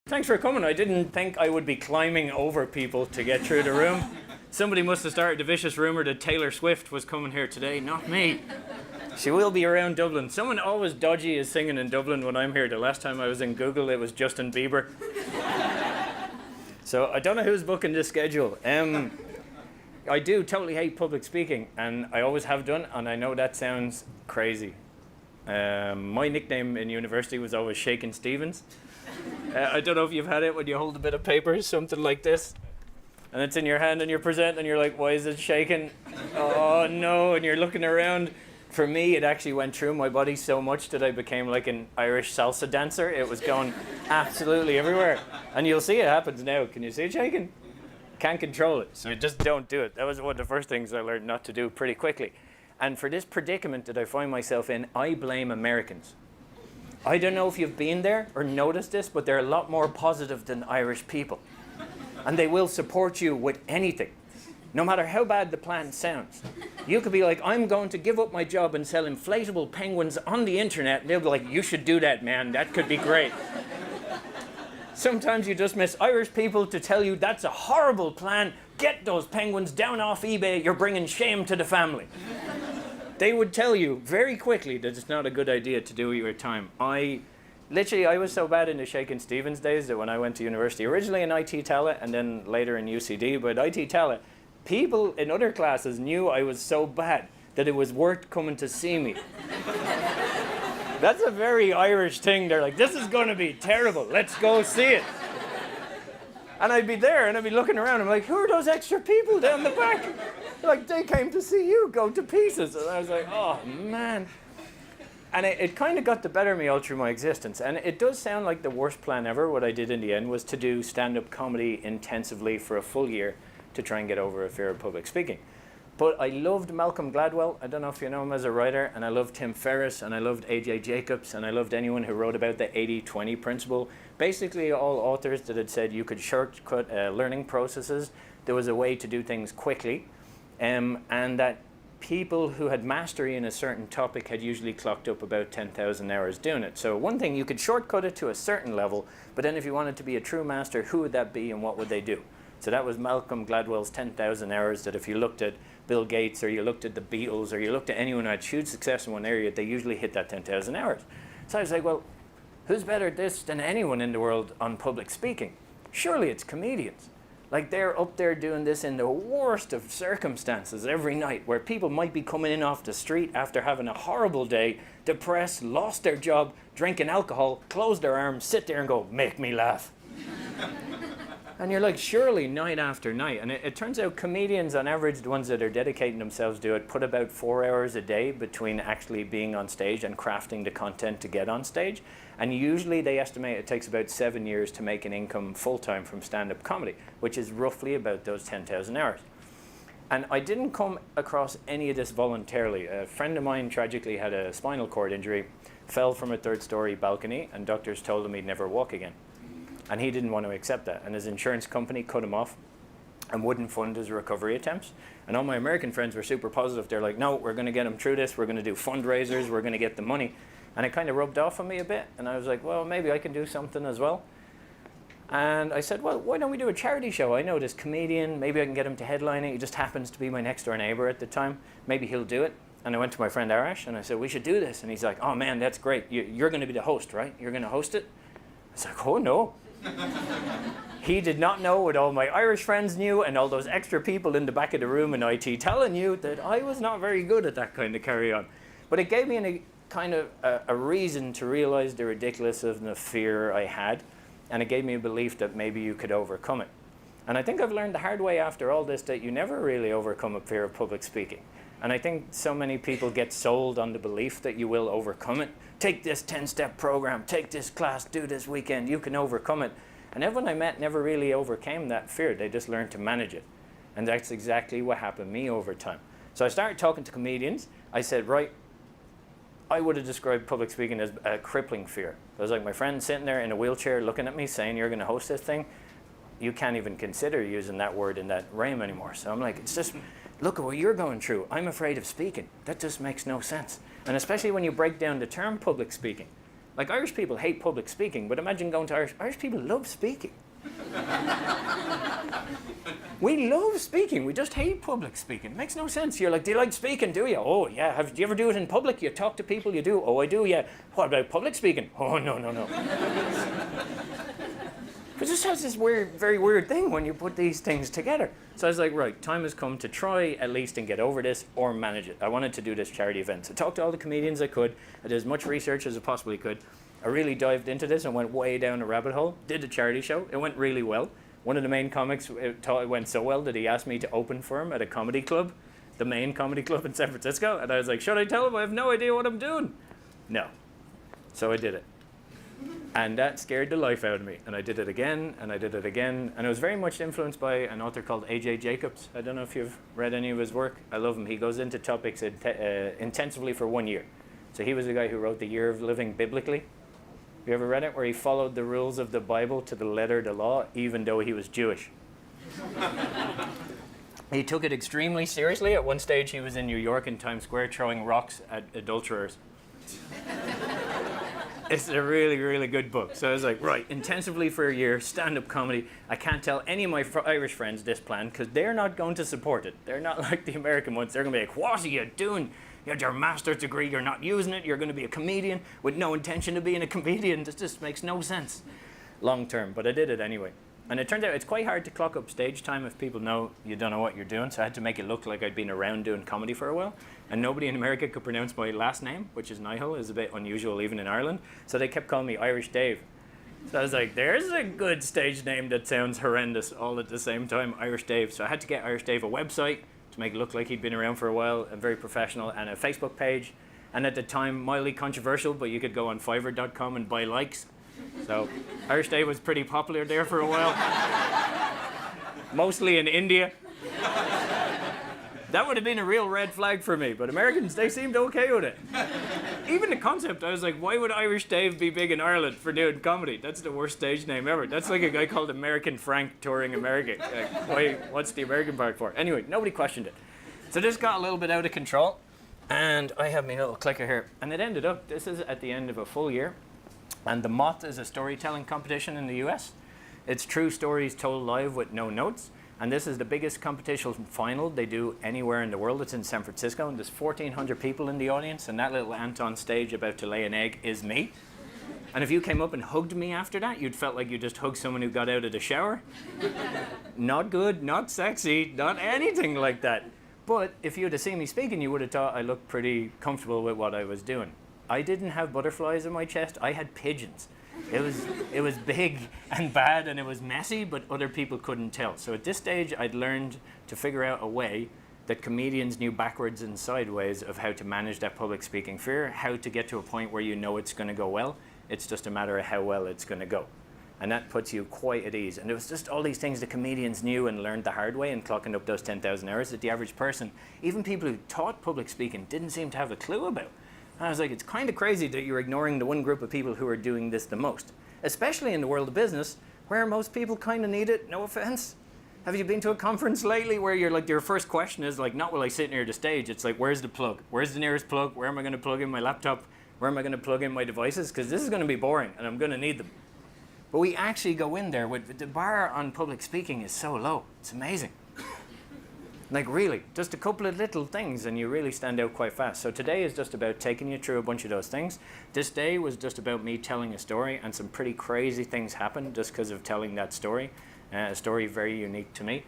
Thanks for coming. I didn't think I would be climbing over people to get through the room. Somebody must have started the vicious rumor that Taylor Swift was coming here today, not me. She will be around Dublin. Someone always dodgy is singing in Dublin when I'm here. The last time I was in Google, it was Justin Bieber. So I don't know who's booking this schedule. I do totally hate public speaking, and I always have done, and I know that sounds crazy. My nickname in university was always Shakin' Stevens. I don't know if you've had it when you hold a bit of paper, something like this, and it's in your hand and you're presenting and you're like, why is it shaking? Oh no, and you're looking around. For me, it actually went through my body so much that I became like an Irish salsa dancer. It was going absolutely everywhere. And you'll see it happens now. Can you see it shaking? Can't control it, so just don't do it. That was one of the first things I learned not to do pretty quickly. And for this predicament that I find myself in, I blame Americans. I don't know if you've been there or noticed this, but they're a lot more positive than Irish people. And they will support you with anything, no matter how bad the plan sounds. You could be like, I'm going to give up my job and sell inflatable penguins on the internet. And they'll be like, you should do that, man. That could be great. Sometimes you just miss Irish people to tell you that's a horrible plan. Get those penguins down off eBay. You're bringing shame to the family. They would tell you very quickly that it's not a good idea to do with your time. I was so bad in the Shakin' Stevens days that when I went to university, originally in IT Tala and then later in UCD, but IT Tala, people in other classes knew I was so bad that it was worth coming to see me. That's a very Irish thing. They're like, this is going to be terrible. Let's go see it. And I'd be there and I'd be looking around. I'm like, who are those extra people down the back? Like, they came to see you go to pieces. And I was like, oh, man. And it kind of got the better of me all through my existence. And it does sound like the worst plan ever. What I did in the end was to do stand-up comedy intensively for a full year to try and get over a fear of public speaking. But I loved Malcolm Gladwell. I don't know if you know him as a writer. And I loved Tim Ferriss. And I loved A.J. Jacobs. And I loved anyone who wrote about the 80-20 principle. Basically, all authors that had said you could shortcut learning processes. There was a way to do things quickly. And that people who had mastery in a certain topic had usually clocked up about 10,000 hours doing it. So one thing, you could shortcut it to a certain level, but then if you wanted to be a true master, who would that be and what would they do? So that was Malcolm Gladwell's 10,000 hours, that if you looked at Bill Gates or you looked at the Beatles or you looked at anyone who had huge success in one area, they usually hit that 10,000 hours. So I was like, well, who's better at this than anyone in the world on public speaking? Surely it's comedians. Like, they're up there doing this in the worst of circumstances every night, where people might be coming in off the street after having a horrible day, depressed, lost their job, drinking alcohol, close their arms, sit there and go, make me laugh. And you're like, surely night after night. And it turns out comedians, on average, the ones that are dedicating themselves to it, put about 4 hours a day between actually being on stage and crafting the content to get on stage. And usually they estimate it takes about 7 years to make an income full-time from stand-up comedy, which is roughly about those 10,000 hours. And I didn't come across any of this voluntarily. A friend of mine tragically had a spinal cord injury, fell from a third-story balcony, and doctors told him he'd never walk again. And he didn't want to accept that. And his insurance company cut him off and wouldn't fund his recovery attempts. And all my American friends were super positive. They're like, no, we're going to get him through this. We're going to do fundraisers. We're going to get the money. And it kind of rubbed off on me a bit. And I was like, well, maybe I can do something as well. And I said, well, why don't we do a charity show? I know this comedian. Maybe I can get him to headline it. He just happens to be my next door neighbor at the time. Maybe he'll do it. And I went to my friend Arash and I said, we should do this. And he's like, oh man, that's great. You're going to be the host, right? You're going to host it? I was like, oh no. He did not know what all my Irish friends knew and all those extra people in the back of the room in IT telling you that I was not very good at that kind of carry-on. But it gave me a reason to realize the ridiculousness of the fear I had, and it gave me a belief that maybe you could overcome it. And I think I've learned the hard way after all this that you never really overcome a fear of public speaking. And I think so many people get sold on the belief that you will overcome it. Take this 10-step program, take this class, do this weekend, you can overcome it. And everyone I met never really overcame that fear. They just learned to manage it. And that's exactly what happened to me over time. So I started talking to comedians. I said, right, I would have described public speaking as a crippling fear. It was like my friend sitting there in a wheelchair looking at me saying, you're going to host this thing. you can't even consider using that word in that rhyme anymore. So I'm like, it's just, look at what you're going through. I'm afraid of speaking. That just makes no sense. And especially when you break down the term public speaking. Like, Irish people hate public speaking, but imagine going to Irish people love speaking. We love speaking. We just hate public speaking. It makes no sense. You're like, do you like speaking? Do you? Oh, yeah. Do you ever do it in public? You talk to people? You do? Oh, I do, yeah. What about public speaking? Oh, no. But it just has this weird, very weird thing when you put these things together. So I was like, right, time has come to try at least and get over this or manage it. I wanted to do this charity event. So I talked to all the comedians I could. I did as much research as I possibly could. I really dived into this and went way down a rabbit hole. Did the charity show. It went really well. One of the main comics thought it went so well that he asked me to open for him at a comedy club, the main comedy club in San Francisco. And I was like, should I tell him? I have no idea what I'm doing. No. So I did it. And that scared the life out of me. And I did it again, and I did it again. And I was very much influenced by an author called A.J. Jacobs. I don't know if you've read any of his work. I love him. He goes into topics intensively for 1 year. So he was the guy who wrote The Year of Living Biblically. You ever read it? Where he followed the rules of the Bible to the letter of the law, even though he was Jewish. He took it extremely seriously. At one stage, he was in New York in Times Square throwing rocks at adulterers. It's a really, really good book. So I was like, right, intensively for a year, stand-up comedy. I can't tell any of my Irish friends this plan because they're not going to support it. They're not like the American ones. They're going to be like, what are you doing? You had your master's degree, you're not using it, you're going to be a comedian with no intention of being a comedian. This just makes no sense long term, but I did it anyway. And it turns out it's quite hard to clock up stage time if people know you don't know what you're doing, so I had to make it look like I'd been around doing comedy for a while. And nobody in America could pronounce my last name, which is Nihill, is a bit unusual even in Ireland, so they kept calling me Irish Dave. So I was like, there's a good stage name that sounds horrendous all at the same time, Irish Dave. So I had to get Irish Dave a website, to make it look like he'd been around for a while and very professional, and a Facebook page. And at the time, mildly controversial, but you could go on Fiverr.com and buy likes. So Irish Dave was pretty popular there for a while. Mostly in India. That would have been a real red flag for me, but Americans, they seemed okay with it. Even the concept, I was like, why would Irish Dave be big in Ireland for doing comedy? That's the worst stage name ever. That's like a guy called American Frank touring America. Like, what's the American part for? Anyway, nobody questioned it. So this got a little bit out of control, and I have my little clicker here. And it ended up, this is at the end of a full year, and the Moth is a storytelling competition in the US. It's true stories told live with no notes. And this is the biggest competition final they do anywhere in the world. It's in San Francisco, and there's 1,400 people in the audience, and that little ant on stage about to lay an egg is me. And if you came up and hugged me after that, you'd felt like you just hugged someone who got out of the shower. Not good, not sexy, not anything like that. But if you would have seen me speaking, you would have thought I looked pretty comfortable with what I was doing. I didn't have butterflies in my chest, I had pigeons. It was big and bad, and it was messy, but other people couldn't tell. So at this stage, I'd learned to figure out a way that comedians knew backwards and sideways of how to manage that public speaking fear, how to get to a point where you know it's going to go well. It's just a matter of how well it's going to go. And that puts you quite at ease. And it was just all these things that comedians knew and learned the hard way and clocking up those 10,000 hours that the average person, even people who taught public speaking, didn't seem to have a clue about. And I was like, it's kind of crazy that you're ignoring the one group of people who are doing this the most, especially in the world of business, where most people kind of need it, no offense. Have you been to a conference lately where you're like, your first question is like, not will I sit near the stage, it's like, where's the plug? Where's the nearest plug? Where am I going to plug in my laptop? Where am I going to plug in my devices? Because this is going to be boring, and I'm going to need them. But we actually go in there with, the bar on public speaking is so low. It's amazing. Like really, just a couple of little things and you really stand out quite fast. So today is just about taking you through a bunch of those things. This day was just about me telling a story, and some pretty crazy things happened just because of telling that story. A story very unique to me.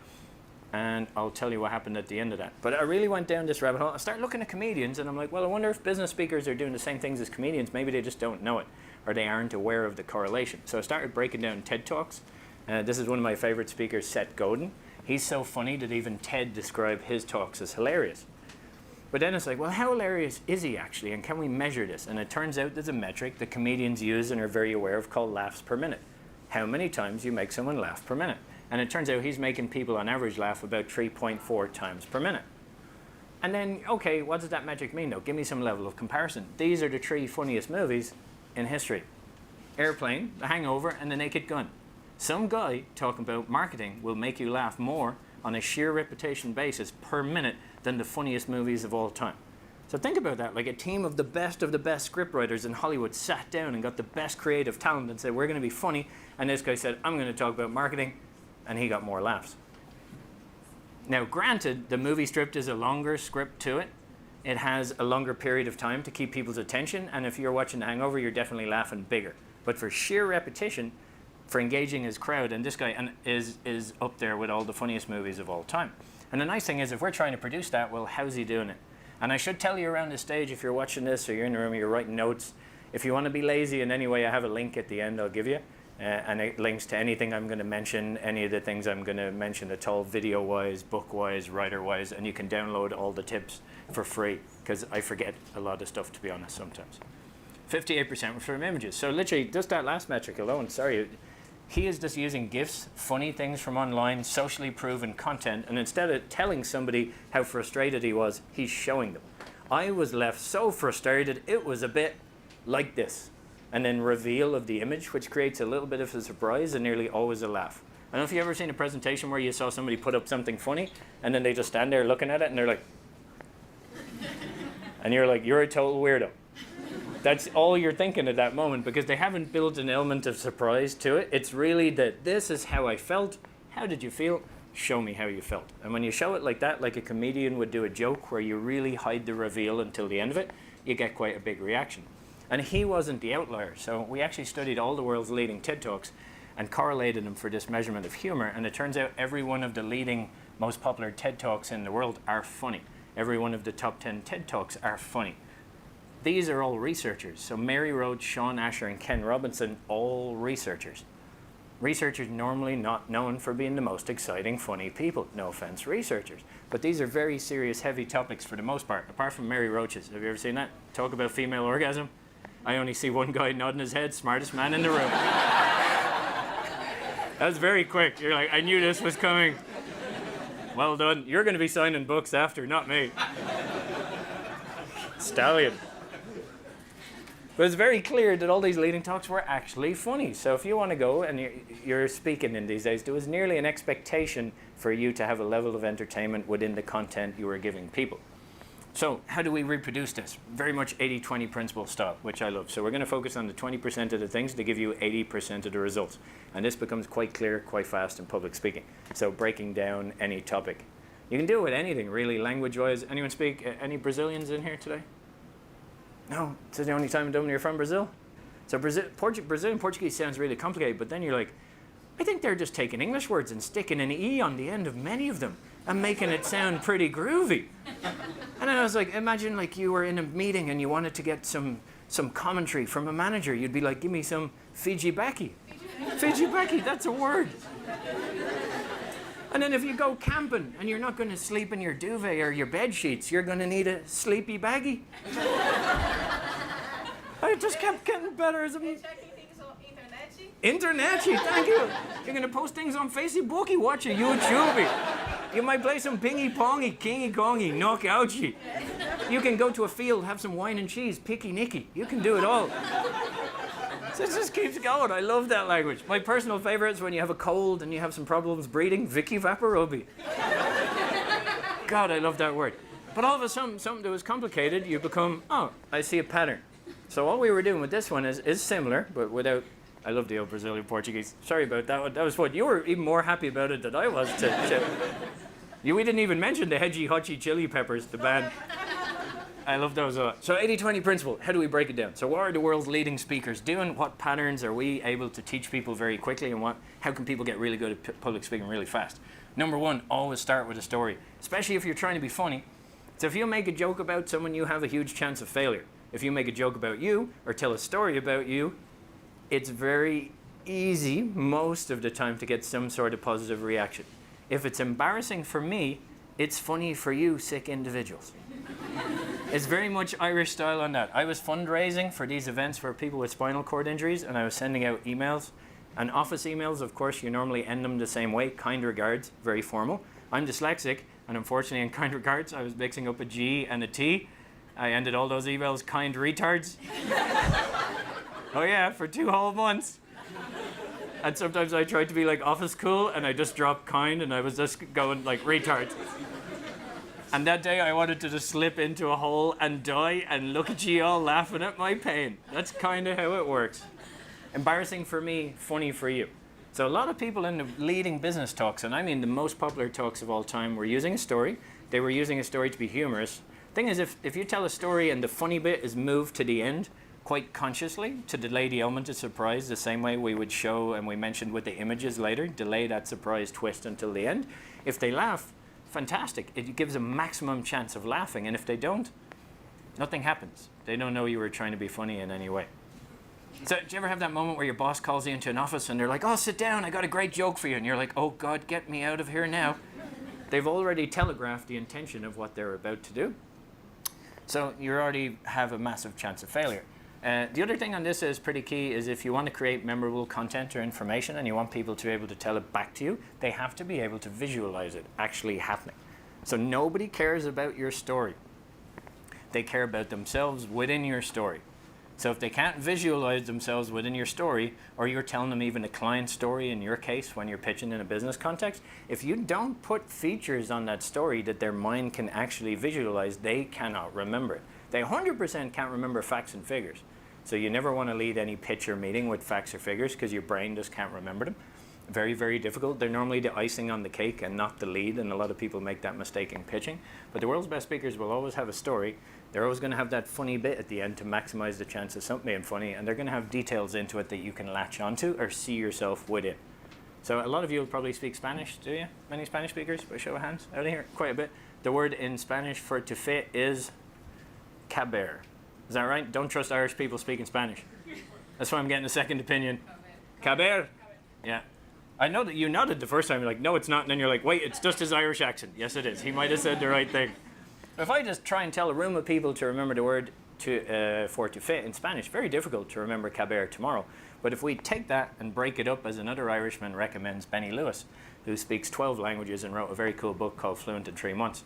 And I'll tell you what happened at the end of that. But I really went down this rabbit hole. I started looking at comedians, and I'm like, well, I wonder if business speakers are doing the same things as comedians. Maybe they just don't know it, or they aren't aware of the correlation. So I started breaking down TED Talks. This is one of my favorite speakers, Seth Godin. He's so funny that even TED described his talks as hilarious. But then it's like, well, how hilarious is he actually, and can we measure this? And it turns out there's a metric that comedians use and are very aware of called laughs per minute. How many times you make someone laugh per minute. And it turns out he's making people on average laugh about 3.4 times per minute. And then, okay, what does that metric mean though? Give me some level of comparison. These are the 3 funniest movies in history. Airplane, The Hangover, and The Naked Gun. Some guy talking about marketing will make you laugh more on a sheer repetition basis per minute than the funniest movies of all time. So think about that, like a team of the best scriptwriters in Hollywood sat down and got the best creative talent and said, we're going to be funny, and this guy said, I'm going to talk about marketing, and he got more laughs. Now, granted, the movie script is a longer script to it. It has a longer period of time to keep people's attention, and if you're watching The Hangover, you're definitely laughing bigger. But for sheer repetition, for engaging his crowd, and this guy is up there with all the funniest movies of all time. And the nice thing is, if we're trying to produce that, well, how's he doing it? And I should tell you around the stage, if you're watching this or you're in the room, you're writing notes, if you want to be lazy in any way, I have a link at the end I'll give you. And it links to anything I'm going to mention, any of the things I'm going to mention at all, video-wise, book-wise, writer-wise, and you can download all the tips for free, because I forget a lot of stuff, to be honest, sometimes. 58% were from images. So literally, just that last metric alone, sorry, he is just using GIFs, funny things from online, socially proven content, and instead of telling somebody how frustrated he was, he's showing them. I was left so frustrated, it was a bit like this. And then reveal of the image, which creates a little bit of a surprise and nearly always a laugh. I don't know if you've ever seen a presentation where you saw somebody put up something funny, and then they just stand there looking at it, and they're like, and you're like, you're a total weirdo. That's all you're thinking at that moment, because they haven't built an element of surprise to it. It's really that this is how I felt. How did you feel? Show me how you felt. And when you show it like that, like a comedian would do a joke where you really hide the reveal until the end of it, you get quite a big reaction. And he wasn't the outlier. So we actually studied all the world's leading TED Talks and correlated them for this measurement of humor. And it turns out every one of the leading, most popular TED Talks in the world are funny. Every one of the top 10 TED Talks are funny. These are all researchers. So Mary Roach, Sean Asher, and Ken Robinson, all researchers. Researchers normally not known for being the most exciting, funny people. No offense, researchers. But these are very serious, heavy topics for the most part, apart from Mary Roach's. Have you ever seen that? Talk about female orgasm. I only see one guy nodding his head, smartest man in the room. That was very quick. You're like, I knew this was coming. Well done. You're going to be signing books after, not me. Stallion. But it's very clear that all these leading talks were actually funny. So if you want to go and you're speaking in these days, there was nearly an expectation for you to have a level of entertainment within the content you were giving people. So how do we reproduce this? Very much 80-20 principle style, which I love. So we're going to focus on the 20% of the things to give you 80% of the results. And this becomes quite clear, quite fast in public speaking. So breaking down any topic. You can do it with anything, really, language-wise. Anyone speak? Any Brazilians in here today? No? This is the only time in Dublin you're from Brazil? So Brazilian Portuguese sounds really complicated, but then you're like, I think they're just taking English words and sticking an E on the end of many of them and making it sound pretty groovy. And then I was like, imagine like you were in a meeting and you wanted to get some commentary from a manager. You'd be like, give me some Fiji-baki. Fiji-baki, that's a word. And then if you go camping and you're not going to sleep in your duvet or your bed sheets, you're going to need a sleepy baggie. I just kept getting better as a... Internetty, thank you. You're going to post things on Facebooky, watch it, YouTube. You might play some pingy-pongy, kingy-kongy, knockouty. You can go to a field, have some wine and cheese, picky-nicky. You can do it all. So it just keeps going. I love that language. My personal favorite is when you have a cold and you have some problems breathing, Vicky Vaporubby. God, I love that word. But all of a sudden, something that was complicated, you become, oh, I see a pattern. So what we were doing with this one is similar, but without... I love the old Brazilian Portuguese. Sorry about that one. That was fun. You were even more happy about it than I was. We didn't even mention the Hedgy Hotchy Chili Peppers, the band. I love those a lot. So 80-20 principle, how do we break it down? So what are the world's leading speakers doing? What patterns are we able to teach people very quickly? And how can people get really good at public speaking really fast? Number one, always start with a story, especially if you're trying to be funny. So if you make a joke about someone, you have a huge chance of failure. If you make a joke about you or tell a story about you, it's very easy most of the time to get some sort of positive reaction. If it's embarrassing for me, it's funny for you, sick individuals. It's very much Irish style on that. I was fundraising for these events for people with spinal cord injuries, and I was sending out emails. And office emails, of course, you normally end them the same way, kind regards, very formal. I'm dyslexic, and unfortunately in kind regards, I was mixing up a G and a T. I ended all those emails kind retards. Oh yeah, for 2 whole months. And sometimes I tried to be like office cool, and I just dropped kind, and I was just going like retards. And that day I wanted to just slip into a hole and die and look at you all laughing at my pain. That's kind of how it works. Embarrassing for me, funny for you. So a lot of people in the leading business talks, and I mean the most popular talks of all time, were using a story. They were using a story to be humorous. Thing is, if you tell a story and the funny bit is moved to the end, quite consciously, to delay the element of surprise, the same way we would show, and we mentioned with the images later, delay that surprise twist until the end. If they laugh, fantastic. It gives a maximum chance of laughing, and if they don't, nothing happens. They don't know you were trying to be funny in any way. So do you ever have that moment where your boss calls you into an office and they're like, oh, sit down, I got a great joke for you, and you're like, oh God, get me out of here now. They've already telegraphed the intention of what they're about to do. So you already have a massive chance of failure. The other thing on this is pretty key is if you want to create memorable content or information and you want people to be able to tell it back to you, they have to be able to visualize it actually happening. So nobody cares about your story. They care about themselves within your story. So if they can't visualize themselves within your story, or you're telling them even a client story in your case when you're pitching in a business context, if you don't put features on that story that their mind can actually visualize, they cannot remember it. They 100% can't remember facts and figures. So you never want to lead any pitch or meeting with facts or figures because your brain just can't remember them. Very, very difficult. They're normally the icing on the cake and not the lead, and a lot of people make that mistake in pitching. But the world's best speakers will always have a story. They're always going to have that funny bit at the end to maximize the chance of something being funny, and they're going to have details into it that you can latch onto or see yourself within. So a lot of you will probably speak Spanish, do you? Many Spanish speakers, by show of hands? Out of here, quite a bit. The word in Spanish for to fit is caber. Is that right? Don't trust Irish people speaking Spanish. That's why I'm getting a second opinion. Caber? Yeah. I know that you nodded the first time. You're like, no, it's not. And then you're like, wait, it's just his Irish accent. Yes, it is. He might have said the right thing. If I just try and tell a room of people to remember the word for to fit in Spanish, very difficult to remember caber tomorrow. But if we take that and break it up, as another Irishman recommends, Benny Lewis, who speaks 12 languages and wrote a very cool book called Fluent in 3 Months.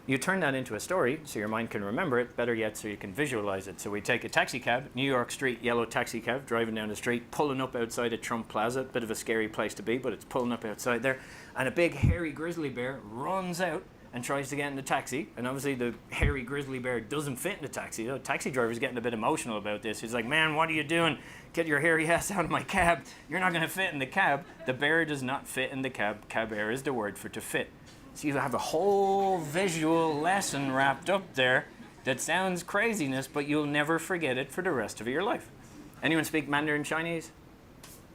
You turn that into a story so your mind can remember it, better yet so you can visualize it. So we take a taxi cab, New York Street yellow taxi cab, driving down the street, pulling up outside of Trump Plaza, bit of a scary place to be, but it's pulling up outside there, and a big hairy grizzly bear runs out and tries to get in the taxi, and obviously the hairy grizzly bear doesn't fit in the taxi. The taxi driver's getting a bit emotional about this. He's like, man, what are you doing? Get your hairy ass out of my cab. You're not going to fit in the cab. The bear does not fit in the cab. Caber is the word for to fit. So you have a whole visual lesson wrapped up there that sounds craziness, but you'll never forget it for the rest of your life. Anyone speak Mandarin Chinese?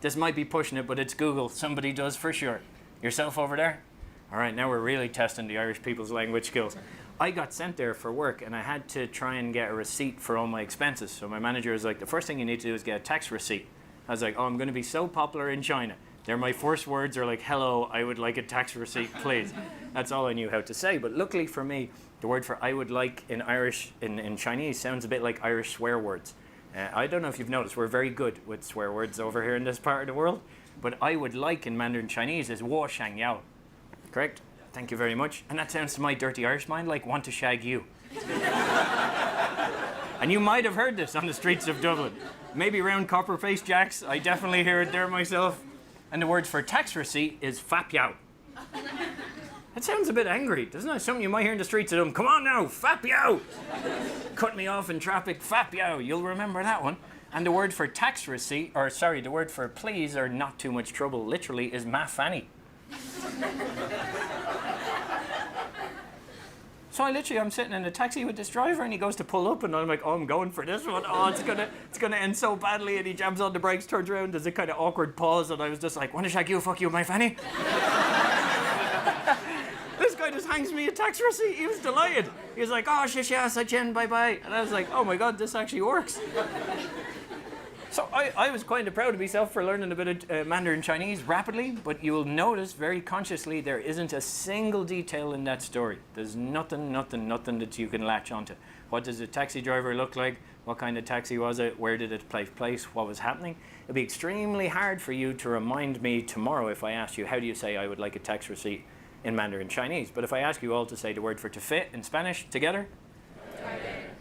This might be pushing it, but it's Google. Somebody does for sure. Yourself over there? All right, now we're really testing the Irish people's language skills. I got sent there for work, and I had to try and get a receipt for all my expenses. So my manager was like, the first thing you need to do is get a tax receipt. I was like, oh, I'm going to be so popular in China. They're my first words are like, hello, I would like a tax receipt, please. That's all I knew how to say. But luckily for me, the word for I would like in Irish, in Chinese, sounds a bit like Irish swear words. I don't know if you've noticed, we're very good with swear words over here in this part of the world. But I would like in Mandarin Chinese is wo shang yao. Correct? Thank you very much. And that sounds to my dirty Irish mind like want to shag you. And you might have heard this on the streets of Dublin. Maybe around Copper-Faced Jacks. I definitely hear it there myself. And the word for tax receipt is fap yow. That sounds a bit angry, doesn't it? Something you might hear in the streets of them. Come on now, fap yow. Cut me off in traffic, fap yow. You'll remember that one. And the word for tax receipt, or sorry, the word for please or not too much trouble, literally is ma fanny. So I'm sitting in a taxi with this driver, and he goes to pull up, and I'm like, oh, I'm going for this one. Oh, it's gonna end so badly. And he jams on the brakes, turns around, there's a kind of awkward pause, and I was just like, want to shag you, fuck you, my fanny? This guy just hangs me a tax receipt. He was delighted. He was like, oh, shisha, sachen, bye-bye. And I was like, oh my God, this actually works. So I was kind of proud of myself for learning a bit of Mandarin Chinese rapidly, but you will notice very consciously there isn't a single detail in that story. There's nothing that you can latch onto. What does the taxi driver look like? What kind of taxi was it? Where did it take place? What was happening? It'd be extremely hard for you to remind me tomorrow if I asked you, how do you say I would like a tax receipt in Mandarin Chinese? But if I ask you all to say the word for to fit in Spanish together?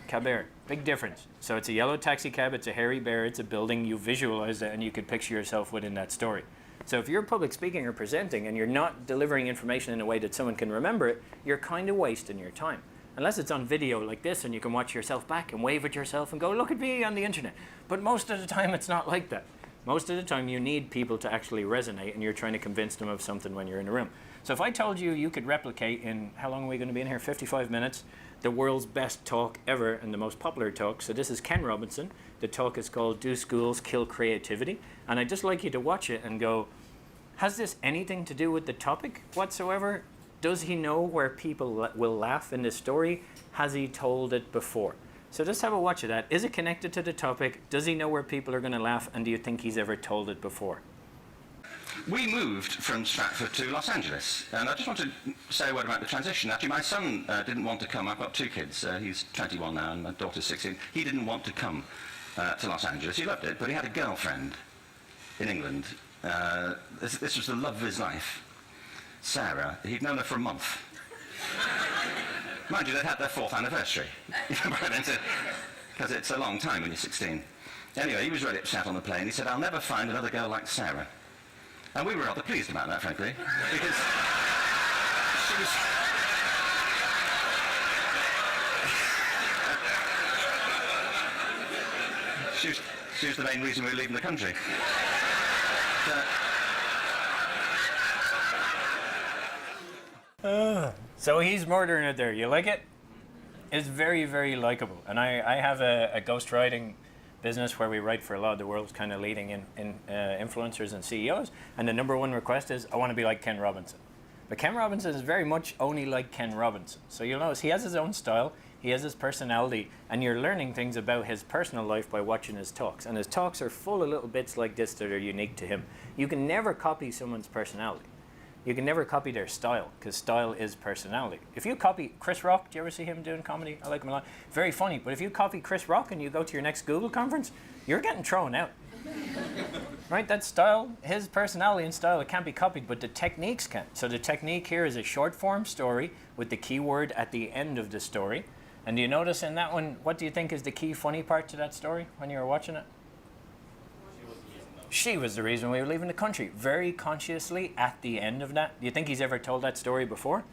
caber, big difference. So it's a yellow taxi cab, it's a hairy bear, it's a building, you visualize it and you could picture yourself within that story. So if you're public speaking or presenting and you're not delivering information in a way that someone can remember it, you're kind of wasting your time. Unless it's on video like this and you can watch yourself back and wave at yourself and go, look at me on the internet. But most of the time it's not like that. Most of the time you need people to actually resonate and you're trying to convince them of something when you're in a room. So if I told you you could replicate in, how long are we going to be in here, 55 minutes, the world's best talk ever and the most popular talk. So this is Ken Robinson. The talk is called Do Schools Kill Creativity? And I'd just like you to watch it and go, has this anything to do with the topic whatsoever? Does he know where people will laugh in this story? Has he told it before? So just have a watch of that. Is it connected to the topic? Does he know where people are going to laugh? And do you think he's ever told it before? We moved from Stratford to Los Angeles, and I just want to say a word about the transition. Actually, my son didn't want to come. I've got two kids. He's 21 now, and my daughter's 16. He didn't want to come to Los Angeles. He loved it, but he had a girlfriend in England. This was the love of his life, Sarah. He'd known her for a month. Mind you, they'd had their 4th anniversary, because it's a long time when you're 16. Anyway, he was really upset on the plane. He said, I'll never find another girl like Sarah. And we were rather pleased about that, frankly, because she was the main reason we were leaving the country. So he's murdering it there. You like it? It's very, very likable. And I have a ghostwriting business where we write for a lot of the world's kind of leading influencers and CEOs. And the #1 request is, I want to be like Ken Robinson. But Ken Robinson is very much only like Ken Robinson. So you'll notice he has his own style, he has his personality, and you're learning things about his personal life by watching his talks. And his talks are full of little bits like this that are unique to him. You can never copy someone's personality. You can never copy their style, because style is personality. If you copy Chris Rock, do you ever see him doing comedy? I like him a lot. Very funny, but if you copy Chris Rock and you go to your next Google conference, you're getting thrown out. Right, that style, his personality and style, it can't be copied, but the techniques can. So the technique here is a short form story with the keyword at the end of the story. And do you notice in that one, what do you think is the key funny part to that story when you were watching it? She was the reason we were leaving the country, very consciously at the end of that. Do you think he's ever told that story before?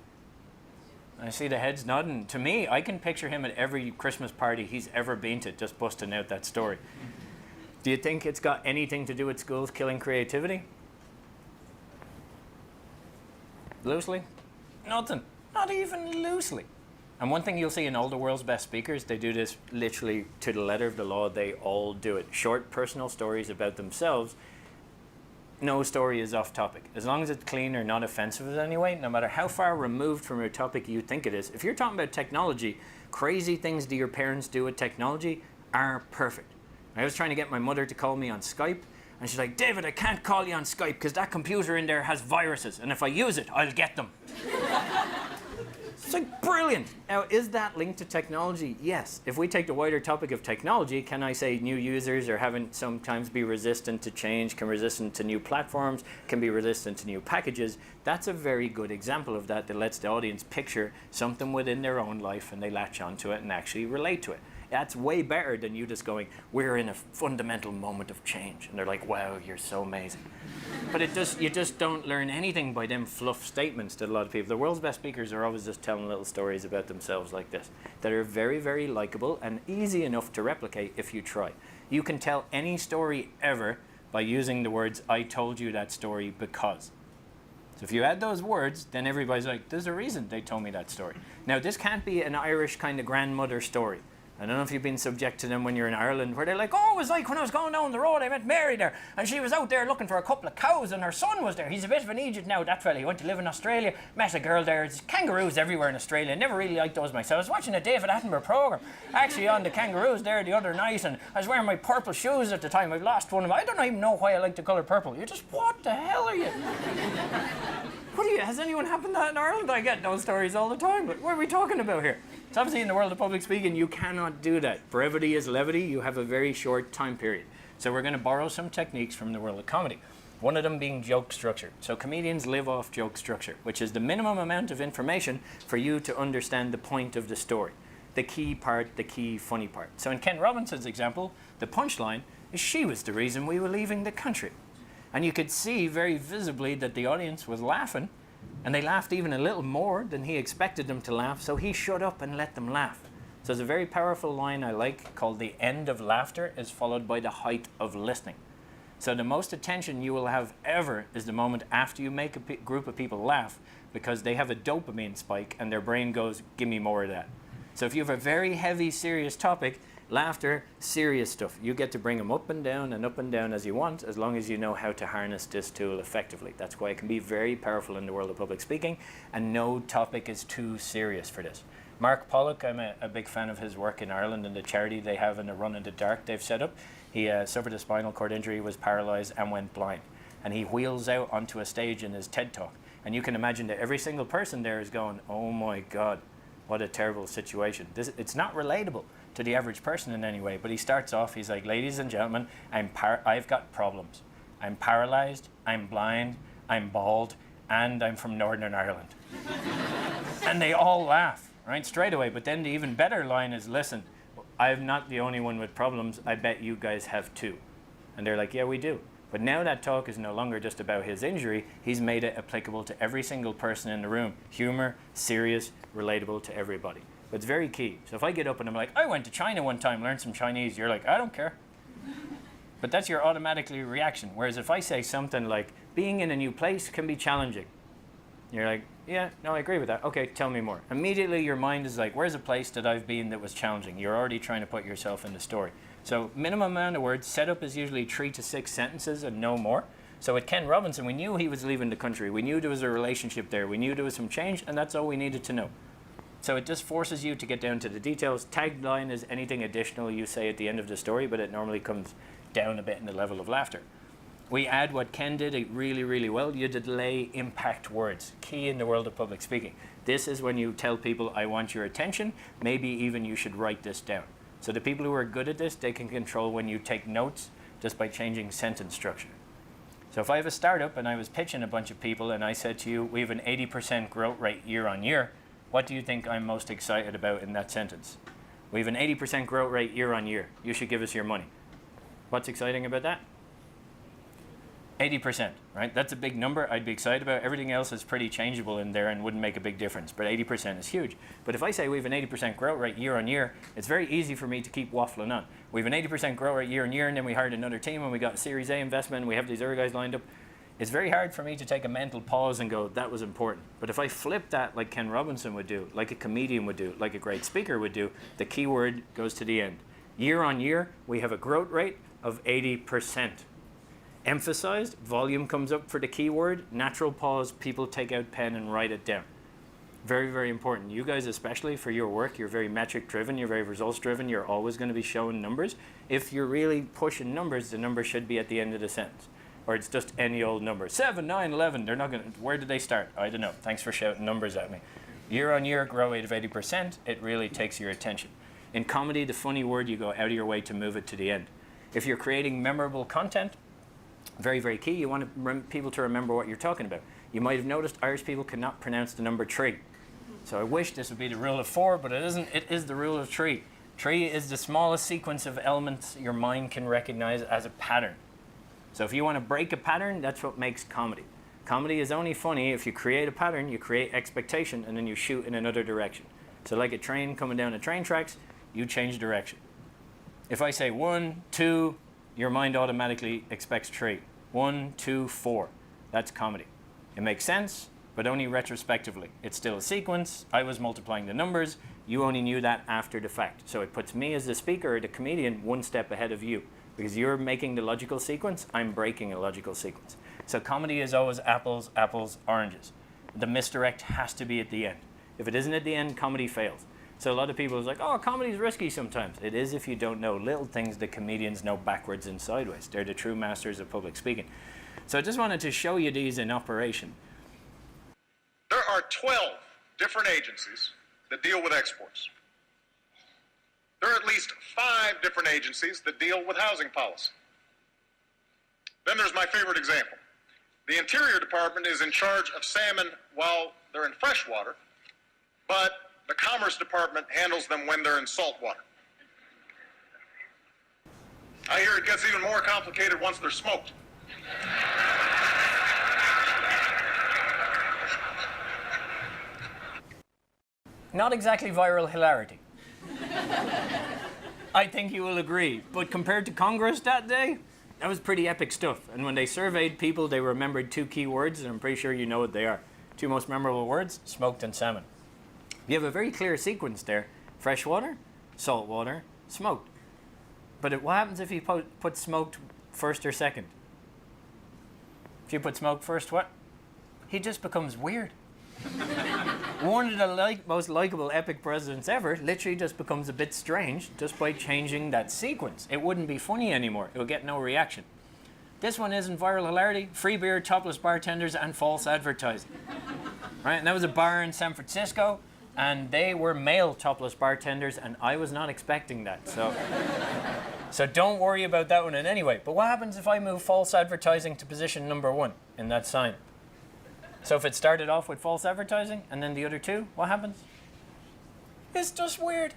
I see the heads nodding. To me, I can picture him at every Christmas party he's ever been to, just busting out that story. Do you think it's got anything to do with schools killing creativity? Loosely? Nothing. Not even loosely. And one thing you'll see in all the world's best speakers, they do this literally to the letter of the law. They all do it. Short personal stories about themselves. No story is off topic. As long as it's clean or not offensive in any way, no matter how far removed from your topic you think it is. If you're talking about technology, crazy things do your parents do with technology are perfect. I was trying to get my mother to call me on Skype, and she's like, David, I can't call you on Skype because that computer in there has viruses, and if I use it, I'll get them. It's like brilliant. Now, is that linked to technology? Yes. If we take the wider topic of technology, can I say new users are having sometimes be resistant to change, can resistant to new platforms, can be resistant to new packages? That's a very good example of that lets the audience picture something within their own life and they latch onto it and actually relate to it. That's way better than you just going, we're in a fundamental moment of change. And they're like, wow, you're so amazing. But you just don't learn anything by them fluff statements that a lot of people, the world's best speakers are always just telling little stories about themselves like this that are very, very likable and easy enough to replicate if you try. You can tell any story ever by using the words, I told you that story because. So if you add those words, then everybody's like, there's a reason they told me that story. Now, this can't be an Irish kind of grandmother story. I don't know if you've been subject to them when you're in Ireland, where they're like, oh, it was like when I was going down the road, I met Mary there, and she was out there looking for a couple of cows, and her son was there. He's a bit of an Egypt now, that fella. He went to live in Australia, met a girl there. There's kangaroos everywhere in Australia. Never really liked those myself. I was watching a David Attenborough program, actually on the kangaroos there the other night, and I was wearing my purple shoes at the time. I've lost one of them. I don't even know why I like the colour purple. You're just, what the hell are you? Has anyone happened that in Ireland? I get those stories all the time, but what are we talking about here? It's obviously in the world of public speaking, you cannot do that. Brevity is levity. You have a very short time period. So we're going to borrow some techniques from the world of comedy. One of them being joke structure. So comedians live off joke structure, which is the minimum amount of information for you to understand the point of the story. the key part, the key funny part. So in Ken Robinson's example, the punchline is she was the reason we were leaving the country. And you could see very visibly that the audience was laughing, and they laughed even a little more than he expected them to laugh, so he shut up and let them laugh. So there's a very powerful line I like called the end of laughter is followed by the height of listening. So the most attention you will have ever is the moment after you make a group of people laugh, because they have a dopamine spike and their brain goes, give me more of that. So if you have a very heavy, serious topic, laughter, serious stuff, you get to bring them up and down as you want, as long as you know how to harness this tool effectively. That's why it can be very powerful in the world of public speaking, and no topic is too serious for this. Mark Pollock, I'm a big fan of his work in Ireland and the charity they have in the Run in the Dark they've set up. He suffered a spinal cord injury, was paralyzed and went blind. And he wheels out onto a stage in his TED Talk. And you can imagine that every single person there is going, oh my God, what a terrible situation. It's not relatable to the average person in any way, but he starts off, he's like, ladies and gentlemen, I've got problems. I'm paralyzed, I'm blind, I'm bald, and I'm from Northern Ireland. And they all laugh, right, straight away. But then the even better line is, listen, I'm not the only one with problems, I bet you guys have too. And they're like, yeah, we do. But now that talk is no longer just about his injury, he's made it applicable to every single person in the room. Humor, serious, relatable to everybody. But it's very key. So if I get up and I'm like, I went to China one time, learned some Chinese, you're like, I don't care. But that's your automatically reaction. Whereas if I say something like, being in a new place can be challenging. You're like, yeah, no, I agree with that. Okay, tell me more. Immediately your mind is like, where's a place that I've been that was challenging? You're already trying to put yourself in the story. So minimum amount of words. Setup is usually 3 to 6 sentences and no more. So with Ken Robinson, we knew he was leaving the country. We knew there was a relationship there. We knew there was some change, and that's all we needed to know. So it just forces you to get down to the details. Tagline is anything additional you say at the end of the story, but it normally comes down a bit in the level of laughter. We add what Ken did really, really well. You delay impact words, key in the world of public speaking. This is when you tell people, I want your attention. Maybe even you should write this down. So the people who are good at this, they can control when you take notes just by changing sentence structure. So if I have a startup and I was pitching a bunch of people and I said to you, we have an 80% growth rate year on year, what do you think I'm most excited about in that sentence? We have an 80% growth rate year on year. You should give us your money. What's exciting about that? 80%, right? That's a big number I'd be excited about. Everything else is pretty changeable in there and wouldn't make a big difference, but 80% is huge. But if I say we have an 80% growth rate year on year, it's very easy for me to keep waffling on. We have an 80% growth rate year on year, and then we hired another team and we got a Series A investment and we have these other guys lined up. It's very hard for me to take a mental pause and go, that was important. But if I flip that like Ken Robinson would do, like a comedian would do, like a great speaker would do, the keyword goes to the end. Year on year, we have a growth rate of 80%. Emphasized, volume comes up for the keyword, natural pause, people take out pen and write it down. Very, very important. You guys, especially for your work, you're very metric driven, you're very results driven, you're always going to be showing numbers. If you're really pushing numbers, the number should be at the end of the sentence. Or it's just any old number. 7, 9, 11, they're not going to, where did they start? I don't know. Thanks for shouting numbers at me. Year on year, grow rate of 80%, it really takes your attention. In comedy, the funny word, you go out of your way to move it to the end. If you're creating memorable content, very, very key. You want people to remember what you're talking about. You might have noticed Irish people cannot pronounce the number 3. So I wish this would be the rule of 4, but it isn't. It is the rule of 3. 3 is the smallest sequence of elements your mind can recognize as a pattern. So if you want to break a pattern, that's what makes comedy. Comedy is only funny if you create a pattern, you create expectation, and then you shoot in another direction. So like a train coming down the train tracks, you change direction. If I say 1, 2, your mind automatically expects 3. 1, 2, 4. That's comedy. It makes sense, but only retrospectively. It's still a sequence. I was multiplying the numbers. You only knew that after the fact. So it puts me as the speaker or the comedian one step ahead of you. Because you're making the logical sequence, I'm breaking a logical sequence. So comedy is always apples, apples, oranges. The misdirect has to be at the end. If it isn't at the end, comedy fails. So a lot of people is like, oh, comedy's risky sometimes. It is if you don't know little things that comedians know backwards and sideways. They're the true masters of public speaking. So I just wanted to show you these in operation. There are 12 different agencies that deal with exports. There are at least 5 different agencies that deal with housing policy. Then there's my favorite example. The Interior Department is in charge of salmon while they're in freshwater, but The Commerce Department handles them when they're in salt water. I hear it gets even more complicated once they're smoked. Not exactly viral hilarity. I think you will agree. But compared to Congress that day, that was pretty epic stuff. And when they surveyed people, they remembered 2 key words, and I'm pretty sure you know what they are. 2 most memorable words, smoked and salmon. You have a very clear sequence there. Fresh water, salt water, smoked. But what happens if you put smoked first or second? If you put smoked first, what? He just becomes weird. One of the most likable epic presidents ever literally just becomes a bit strange just by changing that sequence. It wouldn't be funny anymore. It would get no reaction. This one isn't viral hilarity. Free beer, topless bartenders, and false advertising. Right? And that was a bar in San Francisco, and they were male topless bartenders, and I was not expecting that. So don't worry about that one in any way. But what happens if I move false advertising to position number 1 in that sign? So if it started off with false advertising and then the other 2, what happens? It's just weird.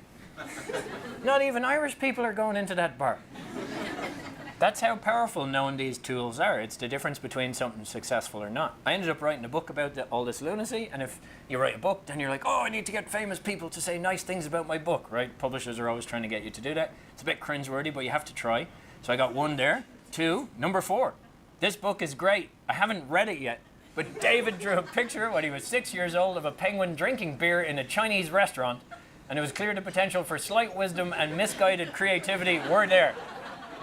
Not even Irish people are going into that bar. That's how powerful knowing these tools are. It's the difference between something successful or not. I ended up writing a book about all this lunacy, and if you write a book, then you're like, oh, I need to get famous people to say nice things about my book, right? Publishers are always trying to get you to do that. It's a bit cringeworthy, but you have to try. So I got 1 there. 2, number 4. This book is great. I haven't read it yet, but David drew a picture when he was 6 years old of a penguin drinking beer in a Chinese restaurant, and it was clear the potential for slight wisdom and misguided creativity were there.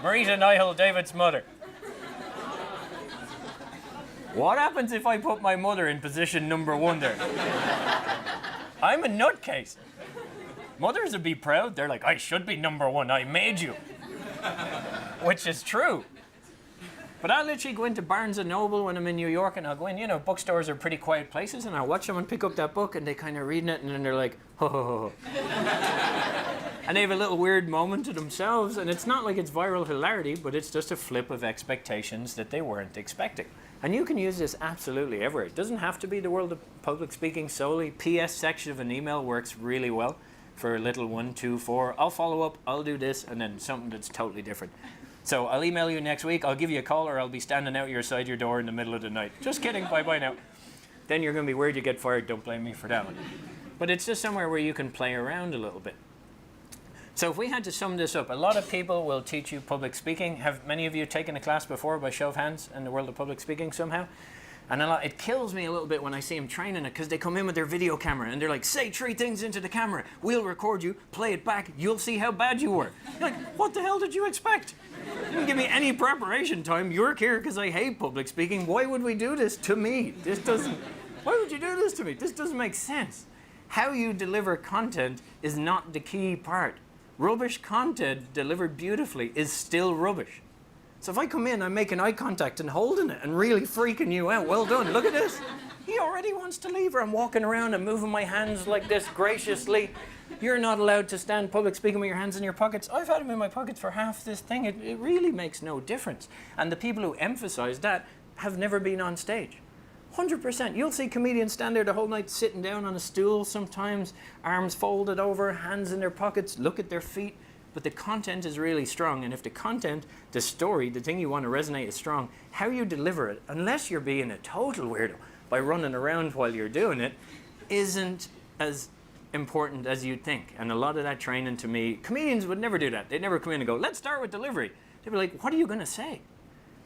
Marita Nihill, David's mother. What happens if I put my mother in position number 1 there? I'm a nutcase. Mothers would be proud. They're like, I should be number 1. I made you. Which is true. But I'll literally go into Barnes & Noble when I'm in New York, and I'll go in, you know, bookstores are pretty quiet places, and I'll watch someone pick up that book, and they kind of reading it, and then they're like, ho, ho, ho, ho. And they have a little weird moment to themselves, and it's not like it's viral hilarity, but it's just a flip of expectations that they weren't expecting. And you can use this absolutely everywhere. It doesn't have to be the world of public speaking solely. PS section of an email works really well for a little 1, 2, 4. I'll follow up, I'll do this, and then something that's totally different. So I'll email you next week, I'll give you a call, or I'll be standing out outside your door in the middle of the night. Just kidding, bye-bye now. Then you're going to be worried you get fired, don't blame me for that one. But it's just somewhere where you can play around a little bit. So if we had to sum this up, a lot of people will teach you public speaking. Have many of you taken a class before by show of hands in the world of public speaking somehow? And it kills me a little bit when I see them training it, because they come in with their video camera and they're like, say 3 things into the camera, we'll record you, play it back, you'll see how bad you were. You're like, what the hell did you expect? You didn't give me any preparation time. You're here because I hate public speaking. Why would we do this to me? Why would you do this to me? This doesn't make sense. How you deliver content is not the key part. Rubbish content delivered beautifully is still rubbish. So if I come in, I'm making eye contact and holding it and really freaking you out. Well done, look at this. He already wants to leave, or I'm walking around and moving my hands like this graciously. You're not allowed to stand public speaking with your hands in your pockets. I've had them in my pockets for half this thing. It really makes no difference. And the people who emphasize that have never been on stage. 100%. You'll see comedians stand there the whole night sitting down on a stool sometimes, arms folded over, hands in their pockets, look at their feet. But the content is really strong, and if the content, the story, the thing you want to resonate is strong, how you deliver it, unless you're being a total weirdo by running around while you're doing it, isn't as important as you'd think. And a lot of that training, to me, comedians would never do that. They'd never come in and go, let's start with delivery. They'd be like, what are you going to say?